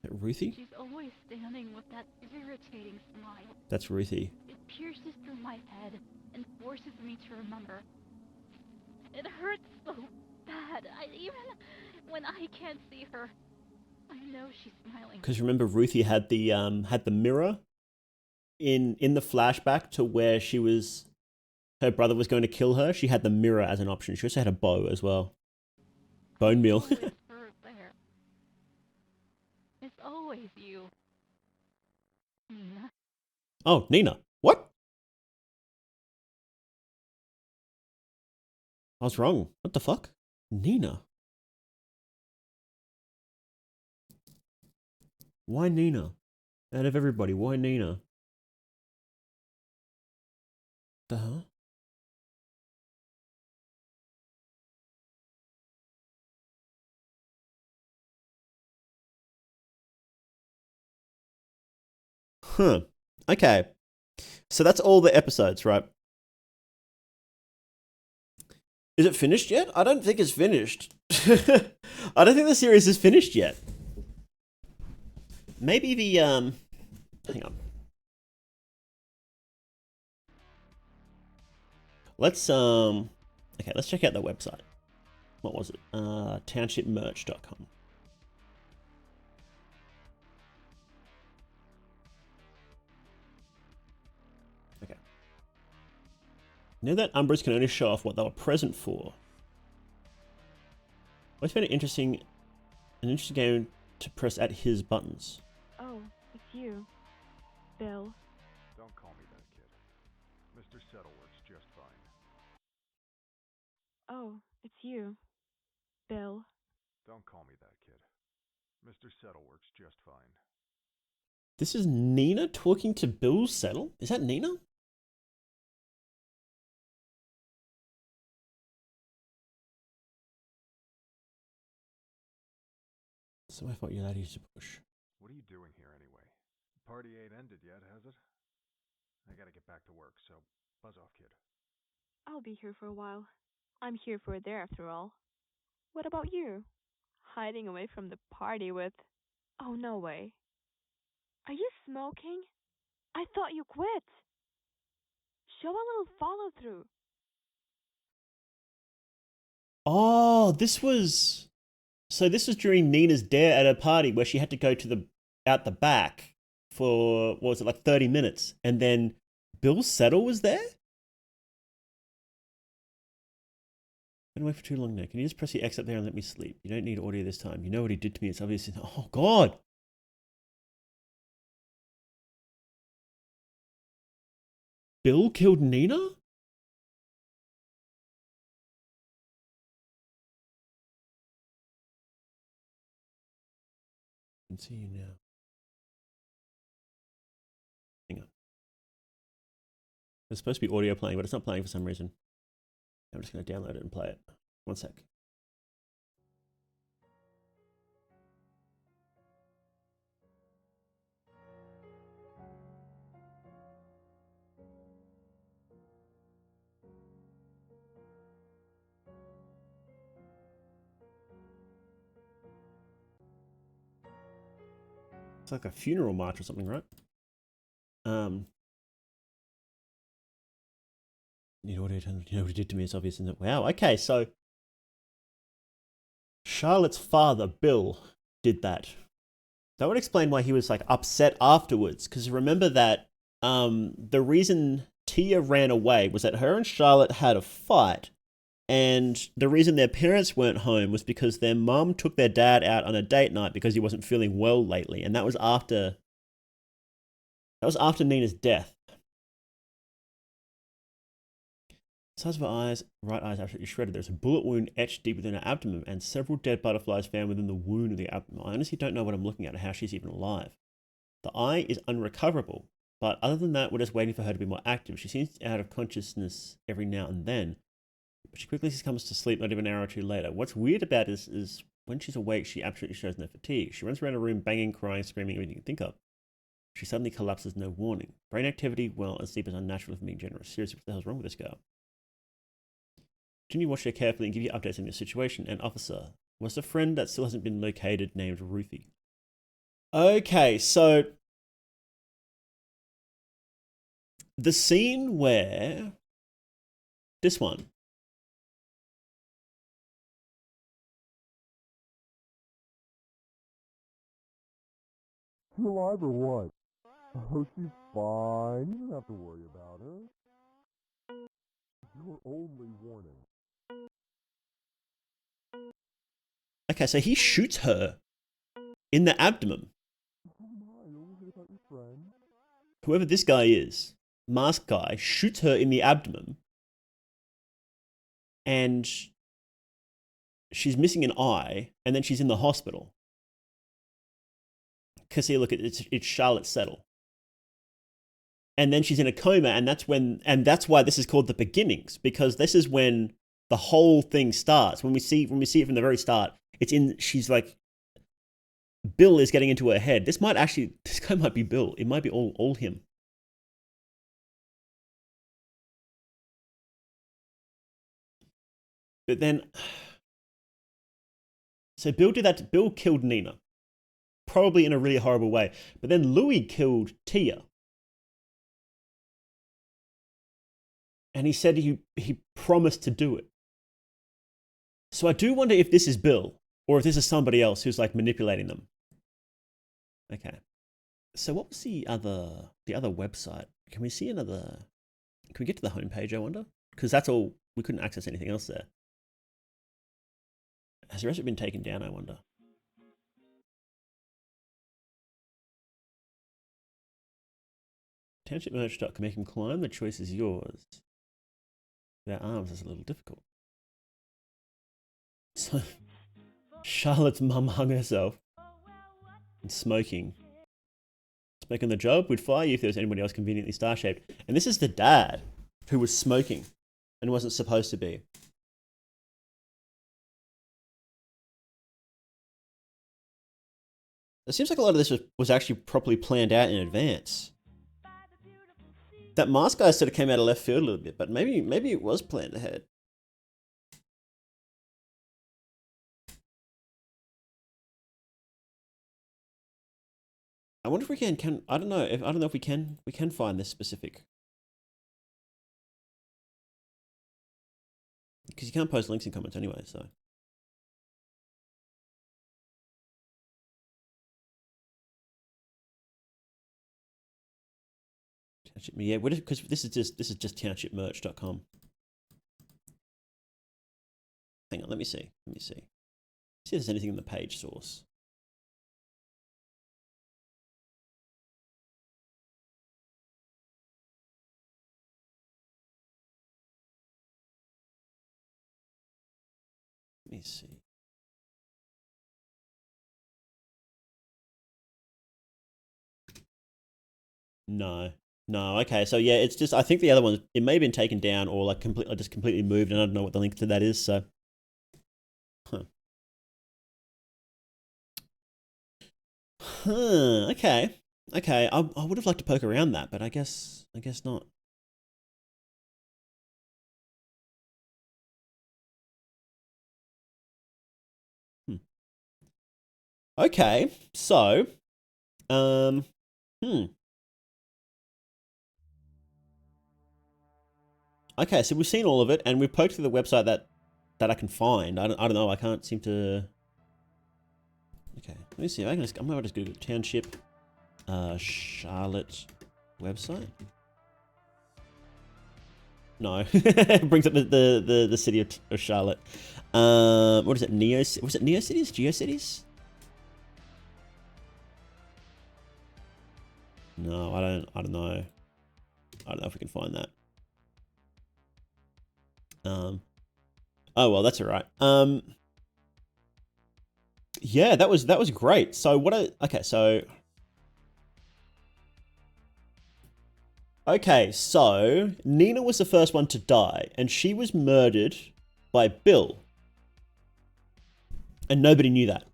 Is that Ruthie? She's always standing with that irritating smile. That's Ruthie. It pierces through my head and forces me to remember. It hurts so bad. Even when I can't see her, I know she's smiling. Because remember, Ruthie had the mirror in the flashback to where her brother was going to kill her. She had the mirror as an option. She also had a bow as well. Bone meal. It's her there. It's always you, Nina. Oh, Nina. What? I was wrong. What the fuck? Nina. Why Nina? Out of everybody, why Nina? The hell? Huh. Okay. So that's all the episodes, right? Is it finished yet? I don't think it's finished. I don't think the series is finished yet. Maybe the, hang on. Okay, let's check out their website. What was it? Townshipmerch.com. Okay. Know that Umbras can only show off what they were present for. I always found it an interesting game to press at his buttons. Oh, it's you, Bill. Don't call me that, kid. Mr. Settle works just fine. Oh, it's you, Bill. Don't call me that, kid. Mr. Settle works just fine. This is Nina talking to Bill Settle? Is that Nina? So I thought you had to push. What are you doing here anyway? The party ain't ended yet, has it? I gotta get back to work, so buzz off, kid. I'll be here for a while. I'm here for a day after all. What about you? Hiding away from the party with... Oh, no way. Are you smoking? I thought you quit. Show a little follow-through. Oh, this was during Nina's dare at her party where she had to go to out the back for, what was it, like 30 minutes. And then Bill Settle was there? Been away for too long now. Can you just press the X up there and let me sleep? You don't need audio this time. You know what he did to me. It's obviously... Oh, God. Bill killed Nina? I can see you now. Hang on. There's supposed to be audio playing, but it's not playing for some reason. I'm just going to download it and play it. One sec. It's like a funeral march or something, right? You know what he did to me? It's obvious, isn't it? Wow. Okay, so Charlotte's father, Bill, did that. That would explain why he was like upset afterwards. Because remember that the reason Tia ran away was that her and Charlotte had a fight. And the reason their parents weren't home was because their mum took their dad out on a date night because he wasn't feeling well lately. And that was after Nina's death. The size of her eyes, right eye is absolutely shredded. There's a bullet wound etched deep within her abdomen and several dead butterflies found within the wound of the abdomen. I honestly don't know what I'm looking at or how she's even alive. The eye is unrecoverable, but other than that, we're just waiting for her to be more active. She seems out of consciousness every now and then, but she quickly comes to sleep not even an hour or two later. What's weird about this is when she's awake, she absolutely shows no fatigue. She runs around the room banging, crying, screaming, everything you can think of. She suddenly collapses, no warning. Brain activity, well, as deep as unnatural for being generous. Seriously, what the hell's wrong with this girl? Continue watching her carefully and give you updates on your situation. And officer, was a friend that still hasn't been located named Ruthie. Okay, so the scene where this one. She alive or what? Oh, she's fine. You don't have to worry about her. Your only warning. Okay, so he shoots her in the abdomen. Oh my, you're worried about your friend? Whoever this guy is, masked guy, shoots her in the abdomen. And she's missing an eye, and then she's in the hospital. Because here, look, it's Charlotte Settle. And then she's in a coma, and that's why this is called The Beginnings, because this is when the whole thing starts. When we see it from the very start, she's like, Bill is getting into her head. This guy might be Bill. It might be all him. But then, so Bill did that. Bill killed Nina, probably in a really horrible way. But then Louis killed Tia. And he said he promised to do it. So I do wonder if this is Bill, or if this is somebody else who's like manipulating them. Okay. So what was the other website? Can we see another? Can we get to the homepage, I wonder? Because that's all, we couldn't access anything else there. Has the rest of it been taken down, I wonder? Townshipmerch.com, make him climb, the choice is yours. Without arms is a little difficult. So, Charlotte's mum hung herself. And smoking. Smoking the job, we'd fire you if there was anybody else conveniently star-shaped. And this is the dad who was smoking and wasn't supposed to be. It seems like a lot of this was actually properly planned out in advance. That mask guy sort of came out of left field a little bit, but maybe it was planned ahead. I wonder if we can I don't know if we can find this specific, because you can't post links in comments anyway, so. Yeah, because this is just townshipmerch.com. Hang on, let me see. See if there's anything in the page source. Let me see. No. Okay, so yeah, it's just, I think the other one, it may have been taken down or like completely moved, and I don't know what the link to that is, so. Huh. Okay. I would have liked to poke around that, but I guess not. Okay, so, Okay, so we've seen all of it, and we've poked through the website that I can find. I don't know. I can't seem to. Okay, me see. I'm gonna just Google township, Charlotte website. No, it brings up the city of Charlotte. What is it? Was it NeoCities? GeoCities? No, I don't know. I don't know if we can find that. Oh well, that's all right. Yeah, that was great. So okay, so Nina was the first one to die, and she was murdered by Bill, and nobody knew that.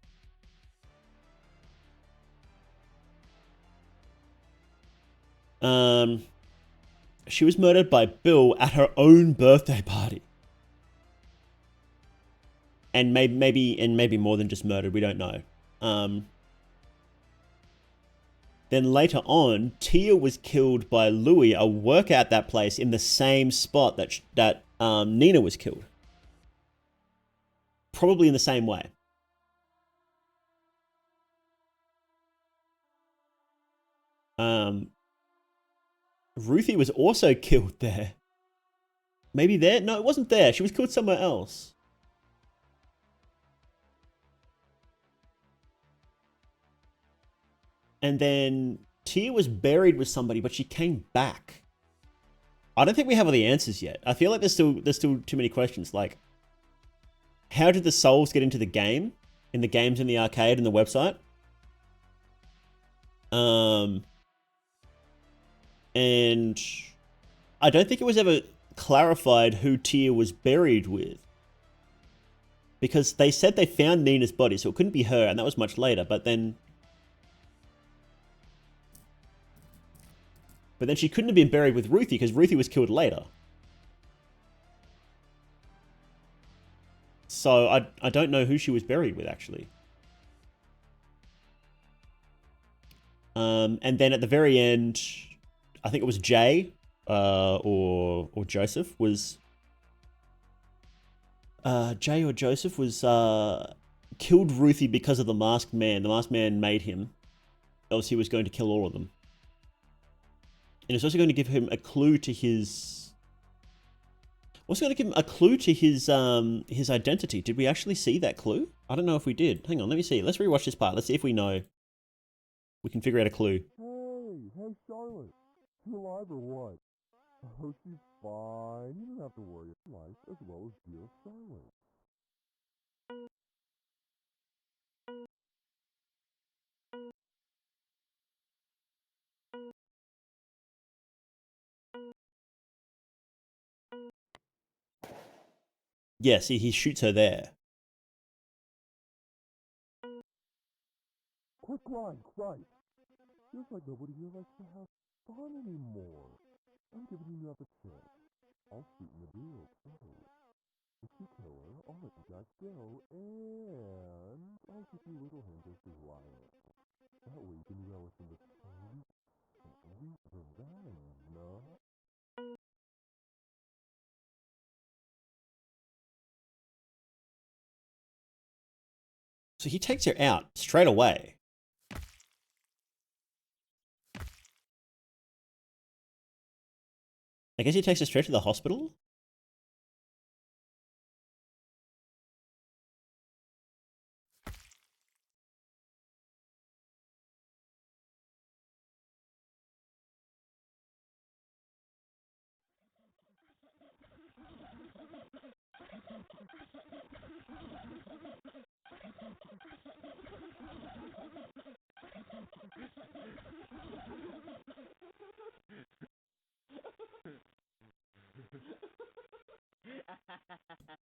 She was murdered by Bill at her own birthday party. And maybe more than just murdered, we don't know. Then later on, Tia was killed by Louis, a worker at that place, in the same spot that Nina was killed. Probably in the same way. Ruthie was also killed there. Maybe there? No, it wasn't there. She was killed somewhere else. And then Tia was buried with somebody, but she came back. I don't think we have all the answers yet. I feel like there's still too many questions. Like, how did the souls get into the game? In the games in the arcade and the website? And I don't think it was ever clarified who Tia was buried with. Because they said they found Nina's body, so it couldn't be her, and that was much later, but then she couldn't have been buried with Ruthie, because Ruthie was killed later. So I don't know who she was buried with, actually. And then at the very end, I think it was Jay, or Joseph was... Jay or Joseph was killed Ruthie because of the Masked Man. The Masked Man made him, else he was going to kill all of them. And it's also going to give him a clue to his... Also going to give him a clue to his identity. Did we actually see that clue? I don't know if we did. Hang on, let me see. Let's rewatch this part. Let's see if we know. We can figure out a clue. Hey, Charlotte. You alive or what? Oh, she's fine. You don't have to worry. Life as well as dear Charlotte. Yeah, see, he shoots her there. Quick line, Christ. Feels like nobody here likes to have fun anymore. I'm giving you another chance. I'll sweeten the deal. If you kill her, I'll let you guys go, and I'll give you little hint as to who I am. That way you can relish in the sweet revenge, no? So he takes her out straight away. I guess he takes her straight to the hospital?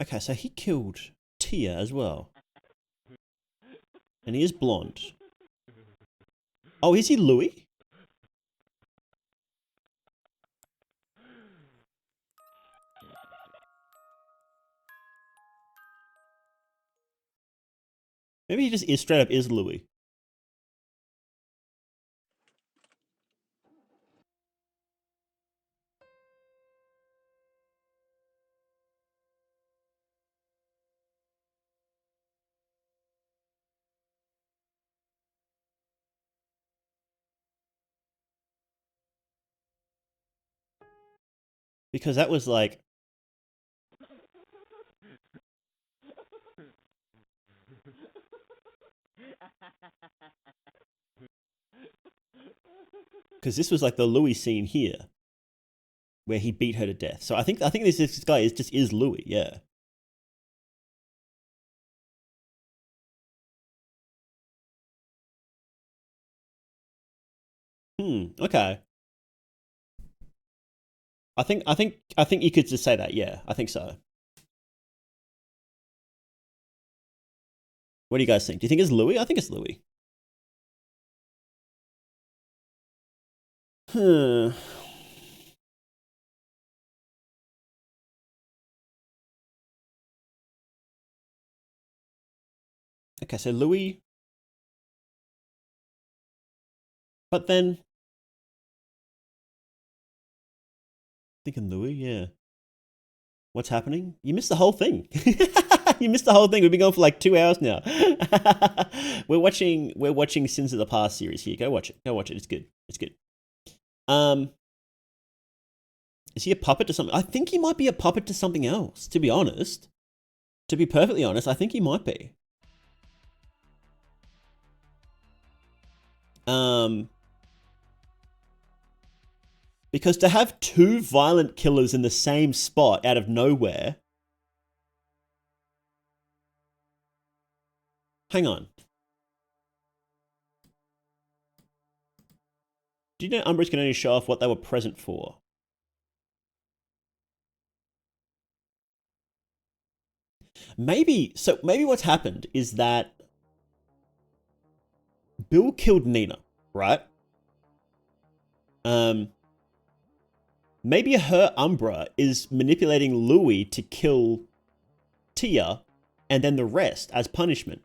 Okay, so he killed Tia as well. And he is blonde. Oh, is he Louis? Maybe he just is straight up is Louis. Because that was like... Because this was like the Louis scene here, where he beat her to death. So I think this guy is Louis, yeah. Okay. I think you could just say that, yeah. I think so. What do you guys think? Do you think it's Louis? I think it's Louis. Okay, so Louis. But then... Thinking Louis, yeah. What's happening? You missed the whole thing. You missed the whole thing. We've been going for like 2 hours now. We're watching Sins of the Past series here. Go watch it. Go watch it. It's good. It's good. Is he a puppet to something? I think he might be a puppet to something else, to be honest. To be perfectly honest, I think he might be. Because to have 2 violent killers in the same spot out of nowhere... Hang on. Do you know Umbras can only show off what they were present for? Maybe what's happened is that Bill killed Nina, right? Maybe her Umbra is manipulating Louis to kill Tia and then the rest as punishment.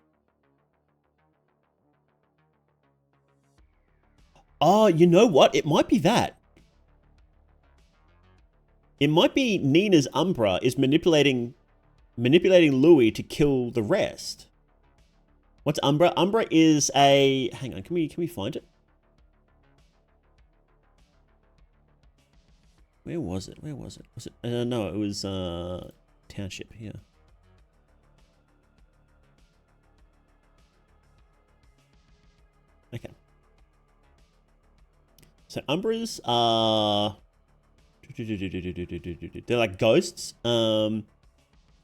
Oh, you know what? It might be that. It might be Nina's Umbra is manipulating Louis to kill the rest. What's Umbra? Umbra is a... Hang on, can we find it? Where was it? Where was it? Was it? No, it was Township here. Okay. So Umbras are... They're like ghosts.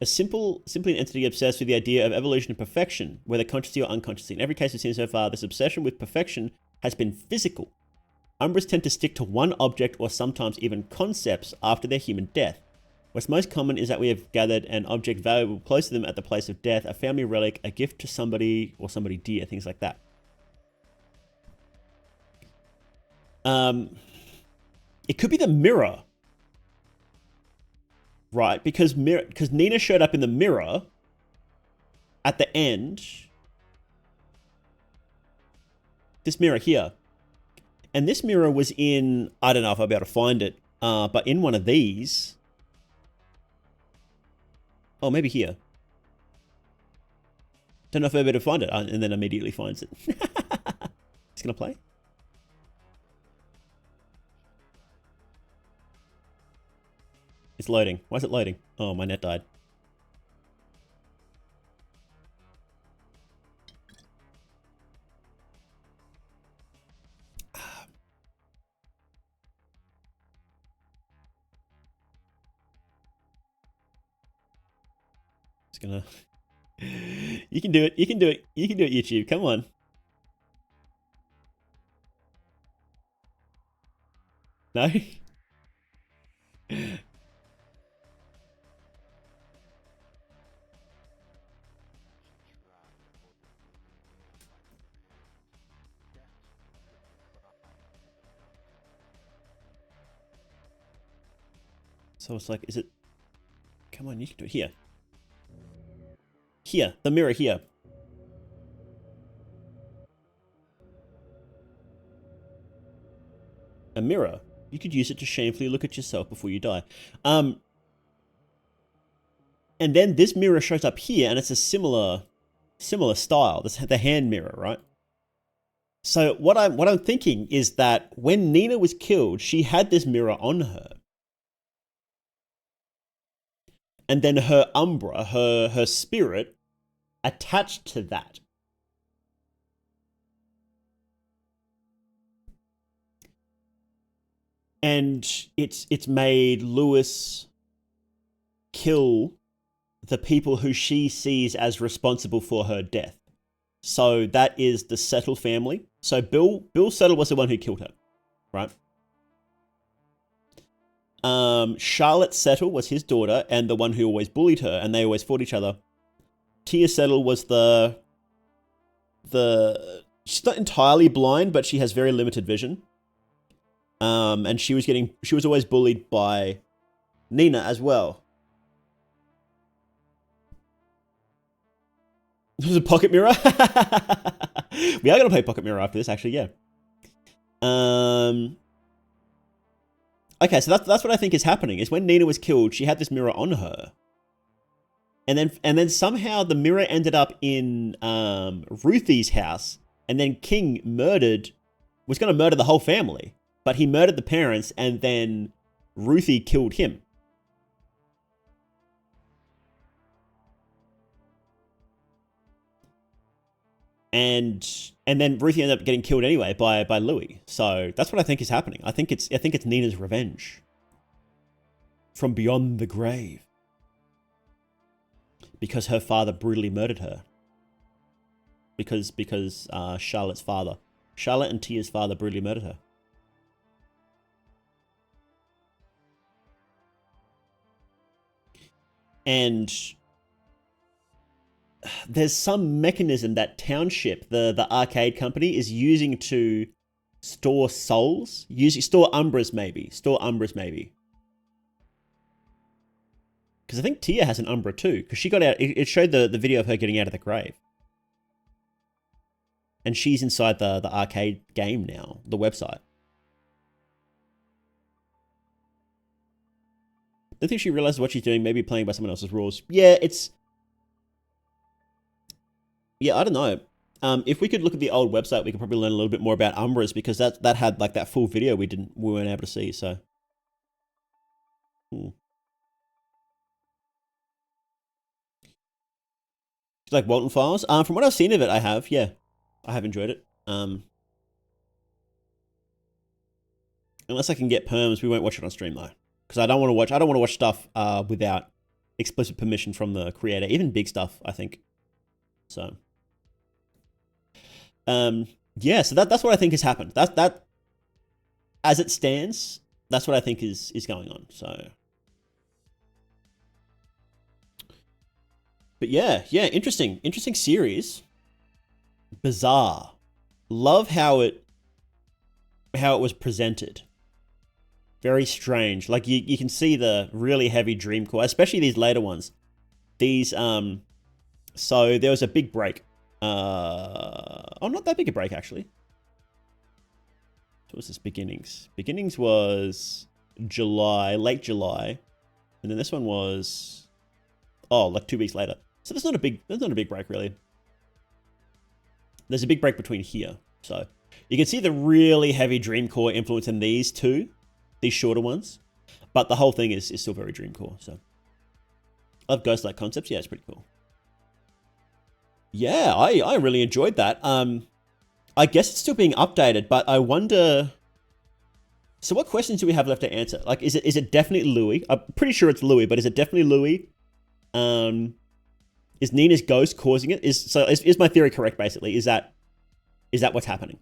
Simply an entity obsessed with the idea of evolution and perfection, whether consciously or unconsciously. In every case we've seen so far, this obsession with perfection has been physical. Umbras tend to stick to one object or sometimes even concepts after their human death. What's most common is that we have gathered an object valuable close to them at the place of death, a family relic, a gift to somebody or somebody dear, things like that. It could be the mirror. Right, because Nina showed up in the mirror at the end. This mirror here. And this mirror was in, I don't know if I'll be able to find it, but in one of these. Oh, maybe here. Don't know if I'll be able to find it, and then immediately finds it. It's gonna play. It's loading. Why is it loading? Oh, my net died. It's gonna... You can do it. You can do it. You can do it, YouTube. Come on. No? So it's like, is it... Come on, you can do it here. Here, the mirror here. A mirror. You could use it to shamefully look at yourself before you die. And then this mirror shows up here, and it's a similar style. This the hand mirror, right? So what I'm thinking is that when Nina was killed, she had this mirror on her. and then her Umbra, her spirit, attached to that. And it's made Lewis kill the people who she sees as responsible for her death. So that is the Settle family. So Bill Settle was the one who killed her, right? Charlotte Settle was his daughter and the one who always bullied her, and they always fought each other. Tia Settle was she's not entirely blind, but she has very limited vision. And she was always bullied by Nina as well. There's a pocket mirror. We are gonna play pocket mirror after this, actually. Yeah. Okay, so that's what I think is happening. Is when Nina was killed, she had this mirror on her, and then somehow the mirror ended up in Ruthie's house, and then King was gonna murder the whole family, but he murdered the parents, and then Ruthie killed him. And then Ruthie ended up getting killed anyway by Louis. So that's what I think is happening. I think it's Nina's revenge from beyond the grave, because her father brutally murdered her. Because Charlotte and Tia's father brutally murdered her. And there's some mechanism that Township, the arcade company, is using to store souls. Store Umbras maybe. Because I think Tia has an Umbra too. Because she got out, it showed the video of her getting out of the grave. And she's inside the arcade game now, the website. I don't think she realizes what she's doing, maybe playing by someone else's rules. Yeah, I don't know. If we could look at the old website, we could probably learn a little bit more about Umbras, because that had like that full video we weren't able to see. So, like Walton Files. From what I've seen of it, I have enjoyed it. Unless I can get perms, we won't watch it on stream though, because I don't want to watch stuff without explicit permission from the creator, even big stuff, I think. So. Yeah, so that's what I think has happened. That as it stands, that's what I think is going on. So, but yeah, interesting series. Bizarre. Love how it was presented. Very strange. Like you can see the really heavy dream core, especially these later ones. These so there was a big break. Not that big a break, actually. So what's this? Beginnings. Beginnings was July, late July. And then this one was, like 2 weeks later. So there's not a big break, really. There's a big break between here. So you can see the really heavy Dreamcore influence in these two, these shorter ones. But the whole thing is still very Dreamcore. So I love Ghost-like concepts. Yeah, it's pretty cool. Yeah, I really enjoyed that. I guess it's still being updated, but I wonder. So what questions do we have left to answer? Like, is it definitely Louis? I'm pretty sure it's Louis, but is it definitely Louis? Is Nina's ghost causing it? Is my theory correct? Basically, is that what's happening?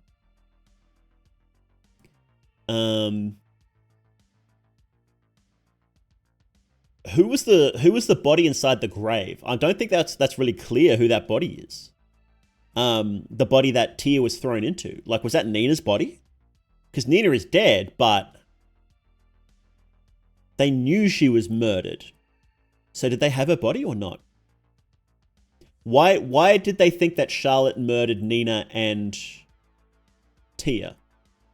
Who was the body inside the grave? I don't think that's really clear who that body is. The body that Tia was thrown into. Like, was that Nina's body? Because Nina is dead, but they knew she was murdered. So did they have her body or not? Why did they think that Charlotte murdered Nina and Tia?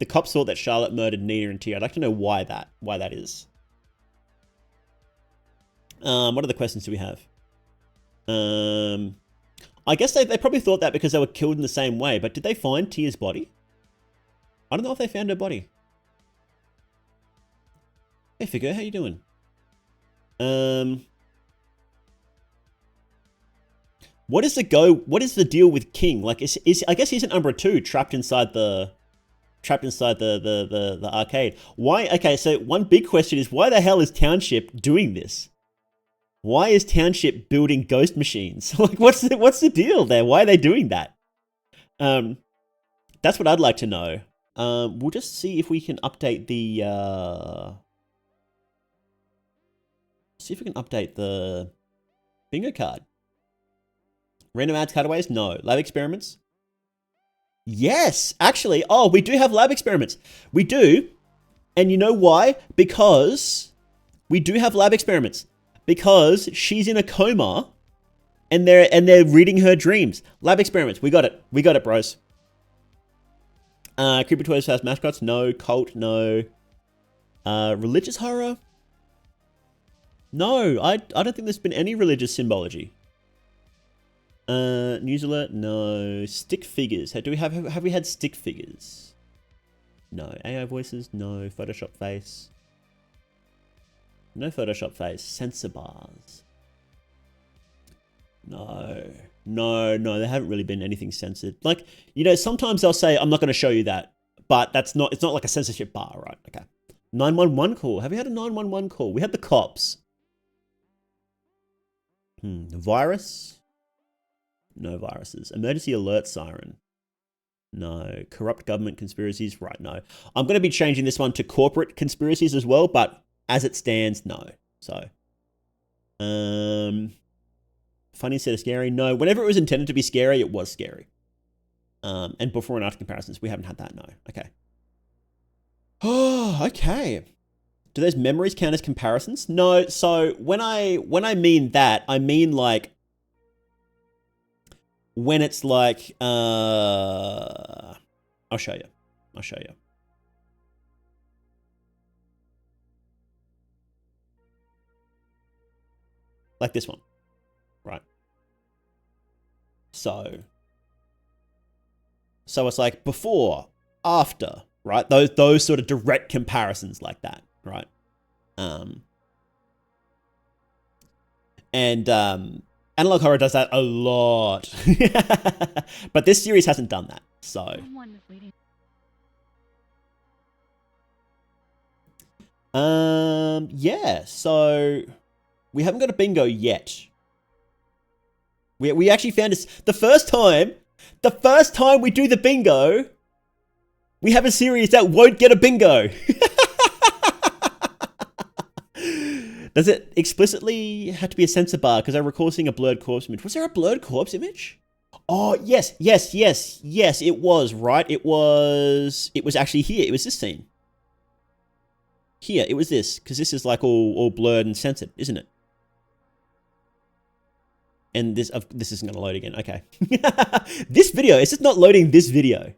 The cops thought that Charlotte murdered Nina and Tia. I'd like to know why that is. What other questions do we have? I guess they probably thought that because they were killed in the same way, but did they find Tia's body? I don't know if they found her body. Hey, Figure, how you doing? What is the deal with King? Like, is I guess he's an Umbra too, trapped inside the arcade. Why? Okay, so one big question is, why the hell is Township doing this? Why is Township building ghost machines? Like, what's the deal there? Why are they doing that? That's what I'd like to know. We'll just see if we can update the bingo card. Random ads, cutaways? No. Lab experiments? Yes, actually. Oh, we do have lab experiments. We do. And you know why? Because we do have lab experiments. Because she's in a coma and they're reading her dreams. Lab experiments. We got it. We got it, bros. Creepy Toys has mascots? No. Cult? No. Religious horror? No, I don't think there's been any religious symbology. News alert? No. Stick figures. Have we had stick figures? No. AI voices? No. Photoshop face? No Photoshop face. Sensor bars? No. No, there haven't really been anything censored. Like, you know, sometimes they'll say, I'm not going to show you that, but it's not like a censorship bar, right? Okay. 911 call. Have we had a 911 call? We had the cops. Virus? No viruses. Emergency alert siren? No. Corrupt government conspiracies? Right, no. I'm going to be changing this one to corporate conspiracies as well, but as it stands, no. So, funny instead of scary? No. Whenever it was intended to be scary, it was scary. And before and after comparisons, we haven't had that, no. Okay. Oh, okay. Do those memories count as comparisons? No. So when I mean that, I mean like when it's like I'll show you. Like this one. Right. So it's like before, after, right? Those sort of direct comparisons like that, right? Analog Horror does that a lot. But this series hasn't done that. So yeah, so we haven't got a bingo yet. We actually found this the first time we do the bingo, we have a series that won't get a bingo. Does it explicitly have to be a censor bar? Because I recall seeing a blurred corpse image. Was there a blurred corpse image? Oh, yes, it was, right? It was actually here. It was this scene. Here, it was this, because this is like all blurred and censored, isn't it? And this isn't going to load again. Okay. This video, it's just not loading this video.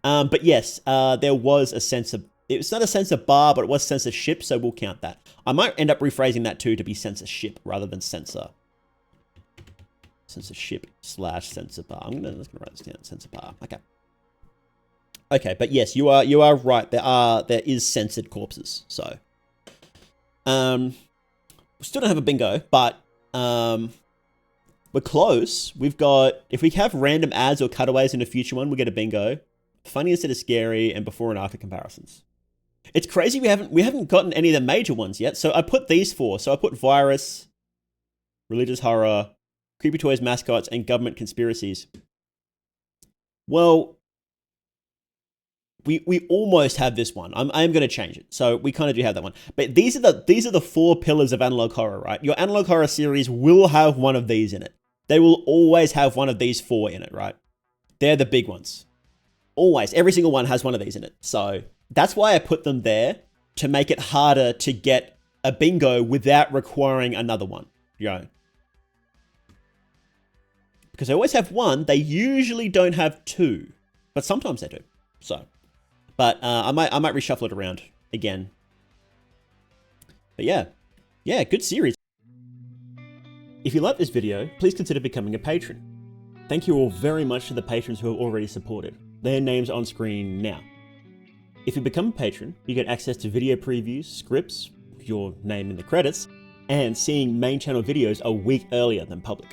But yes, there was a censor. It's not a censor bar, but it was censorship, so we'll count that. I might end up rephrasing that too to be censorship rather than censor. Censorship / censor bar. I'm gonna write this down. Censor bar. Okay. Okay, but yes, you are right. There is censored corpses. So, we still don't have a bingo, but we're close. We've got, if we have random ads or cutaways in a future one, we get a bingo. Funny instead of scary, and before and after comparisons. It's crazy we haven't gotten any of the major ones yet. So I put these four. So I put virus, religious horror, creepy toys, mascots, and government conspiracies. Well, we almost have this one. I am going to change it. So we kind of do have that one. But these are the four pillars of analog horror, right? Your analog horror series will have one of these in it. They will always have one of these four in it, right? They're the big ones. Always. Every single one has one of these in it. So that's why I put them there, to make it harder to get a bingo without requiring another one. You know? Because they always have one. They usually don't have two. But sometimes they do. So, but I might reshuffle it around again. But yeah, good series. If you like this video, please consider becoming a patron. Thank you all very much to the patrons who have already supported. Their names on screen now. If you become a patron, you get access to video previews, scripts, your name in the credits, and seeing main channel videos a week earlier than public.